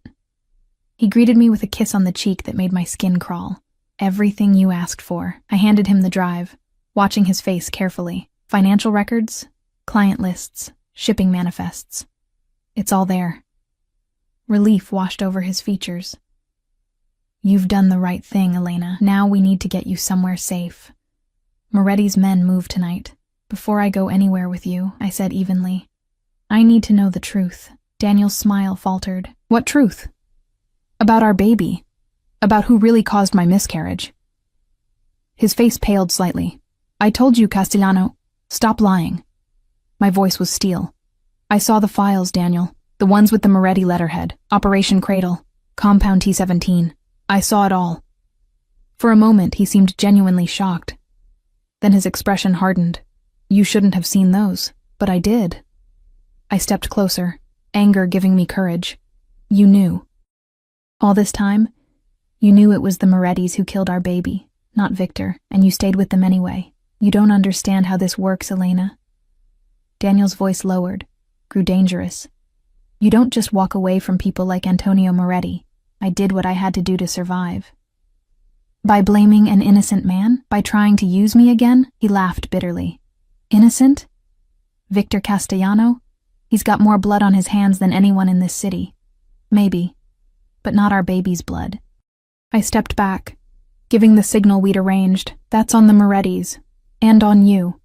He greeted me with a kiss on the cheek that made my skin crawl. Everything you asked for. I handed him the drive, watching his face carefully. Financial records, client lists, shipping manifests. It's all there. Relief washed over his features. You've done the right thing, Elena. Now we need to get you somewhere safe. Moretti's men move tonight. Before I go anywhere with you, I said evenly, I need to know the truth. Daniel's smile faltered. What truth? About our baby. About who really caused my miscarriage. His face paled slightly. I told you, Castellano. Stop lying. My voice was steel. I saw the files, Daniel. The ones with the Moretti letterhead. Operation Cradle. Compound T-17. I saw it all. For a moment, he seemed genuinely shocked. Then his expression hardened. You shouldn't have seen those, but I did. I stepped closer, anger giving me courage. You knew. All this time, you knew it was the Morettis who killed our baby, not Victor, and you stayed with them anyway. You don't understand how this works, Elena. Daniel's voice lowered, grew dangerous. You don't just walk away from people like Antonio Moretti. I did what I had to do to survive. By blaming an innocent man? By trying to use me again? He laughed bitterly. Innocent? Victor Castellano? He's got more blood on his hands than anyone in this city. Maybe. But not our baby's blood. I stepped back, giving the signal we'd arranged. That's on the Morettis. And on you.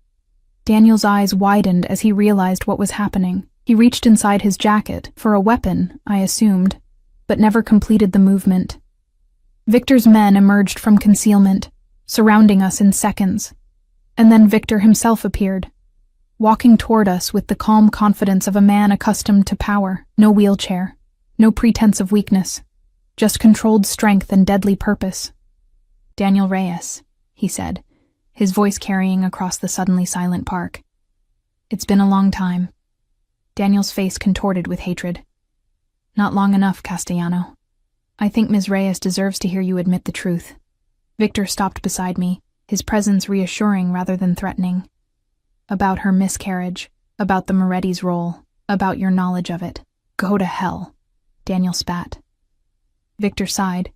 Daniel's eyes widened as he realized what was happening. He reached inside his jacket, for a weapon, I assumed, but never completed the movement. Victor's men emerged from concealment, surrounding us in seconds. And then Victor himself appeared, walking toward us with the calm confidence of a man accustomed to power. No wheelchair, no pretense of weakness, just controlled strength and deadly purpose. Daniel Reyes, he said, his voice carrying across the suddenly silent park. It's been a long time. Daniel's face contorted with hatred. Not long enough, Castellano. I think Ms. Reyes deserves to hear you admit the truth. Victor stopped beside me, his presence reassuring rather than threatening. About her miscarriage, about the Moretti's role, about your knowledge of it. Go to hell, Daniel spat. Victor sighed,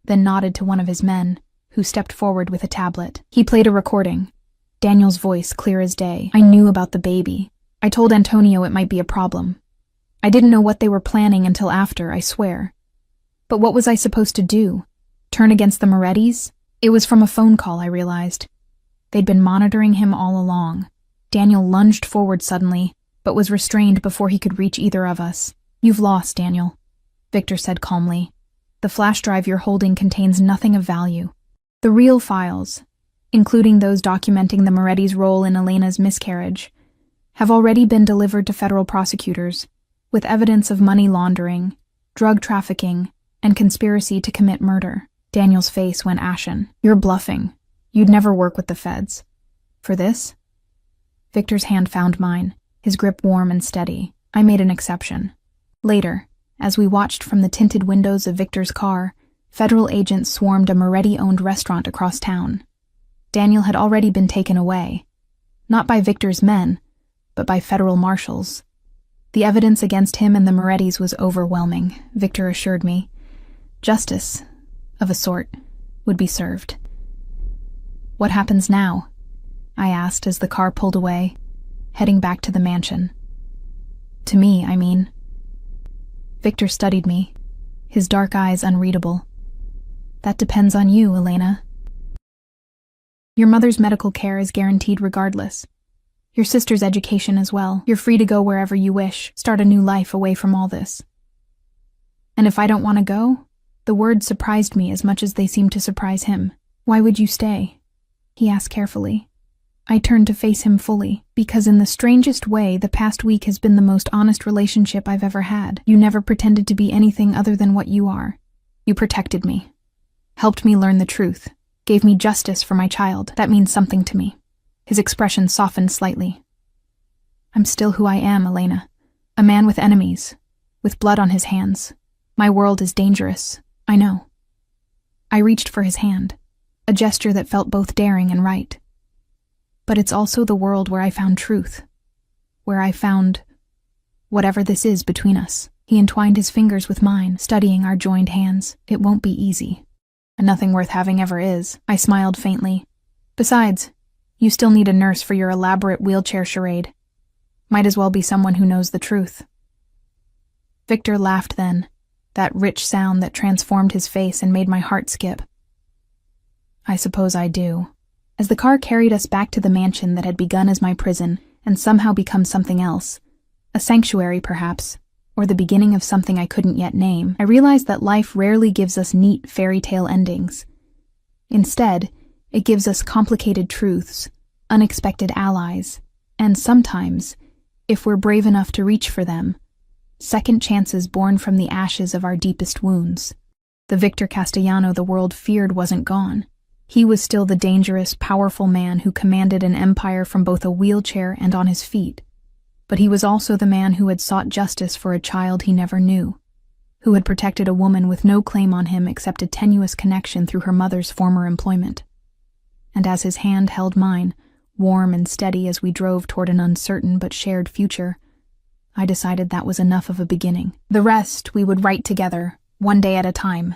then nodded to one of his men, who stepped forward with a tablet. He played a recording. Daniel's voice clear as day. I knew about the baby. I told Antonio it might be a problem. I didn't know what they were planning until after, I swear. But what was I supposed to do? Turn against the Morettis? It was from a phone call, I realized. They'd been monitoring him all along. Daniel lunged forward suddenly, but was restrained before he could reach either of us. You've lost, Daniel, Victor said calmly. The flash drive you're holding contains nothing of value. The real files, including those documenting the Moretti's role in Elena's miscarriage, have already been delivered to federal prosecutors, with evidence of money laundering, drug trafficking, and conspiracy to commit murder. Daniel's face went ashen. You're bluffing. You'd never work with the feds. For this? Victor's hand found mine, his grip warm and steady. I made an exception. Later, as we watched from the tinted windows of Victor's car, federal agents swarmed a Moretti-owned restaurant across town. Daniel had already been taken away, not by Victor's men, but by federal marshals. The evidence against him and the Morettis was overwhelming, Victor assured me. Justice, of a sort, would be served. What happens now? I asked as the car pulled away, heading back to the mansion. To me, I mean. Victor studied me, his dark eyes unreadable. That depends on you, Elena. Your mother's medical care is guaranteed regardless. Your sister's education as well. You're free to go wherever you wish, start a new life away from all this. And if I don't want to go? The words surprised me as much as they seemed to surprise him. Why would you stay? He asked carefully. I turned to face him fully, because in the strangest way, the past week has been the most honest relationship I've ever had. You never pretended to be anything other than what you are. You protected me, helped me learn the truth, gave me justice for my child. That means something to me. His expression softened slightly. I'm still who I am, Elena. A man with enemies, with blood on his hands. My world is dangerous, I know. I reached for his hand, a gesture that felt both daring and right. But it's also the world where I found truth, where I found whatever this is between us. He entwined his fingers with mine, studying our joined hands. It won't be easy. And nothing worth having ever is. I smiled faintly. Besides, you still need a nurse for your elaborate wheelchair charade. Might as well be someone who knows the truth. Victor laughed then, that rich sound that transformed his face and made my heart skip. I suppose I do. As the car carried us back to the mansion that had begun as my prison and somehow become something else, a sanctuary perhaps, or the beginning of something I couldn't yet name, I realized that life rarely gives us neat fairy tale endings. Instead, it gives us complicated truths, unexpected allies, and sometimes, if we're brave enough to reach for them, second chances born from the ashes of our deepest wounds. The Victor Castellano the world feared wasn't gone. He was still the dangerous, powerful man who commanded an empire from both a wheelchair and on his feet. But he was also the man who had sought justice for a child he never knew, who had protected a woman with no claim on him except a tenuous connection through her mother's former employment. And as his hand held mine, warm and steady as we drove toward an uncertain but shared future, I decided that was enough of a beginning. The rest we would write together, one day at a time.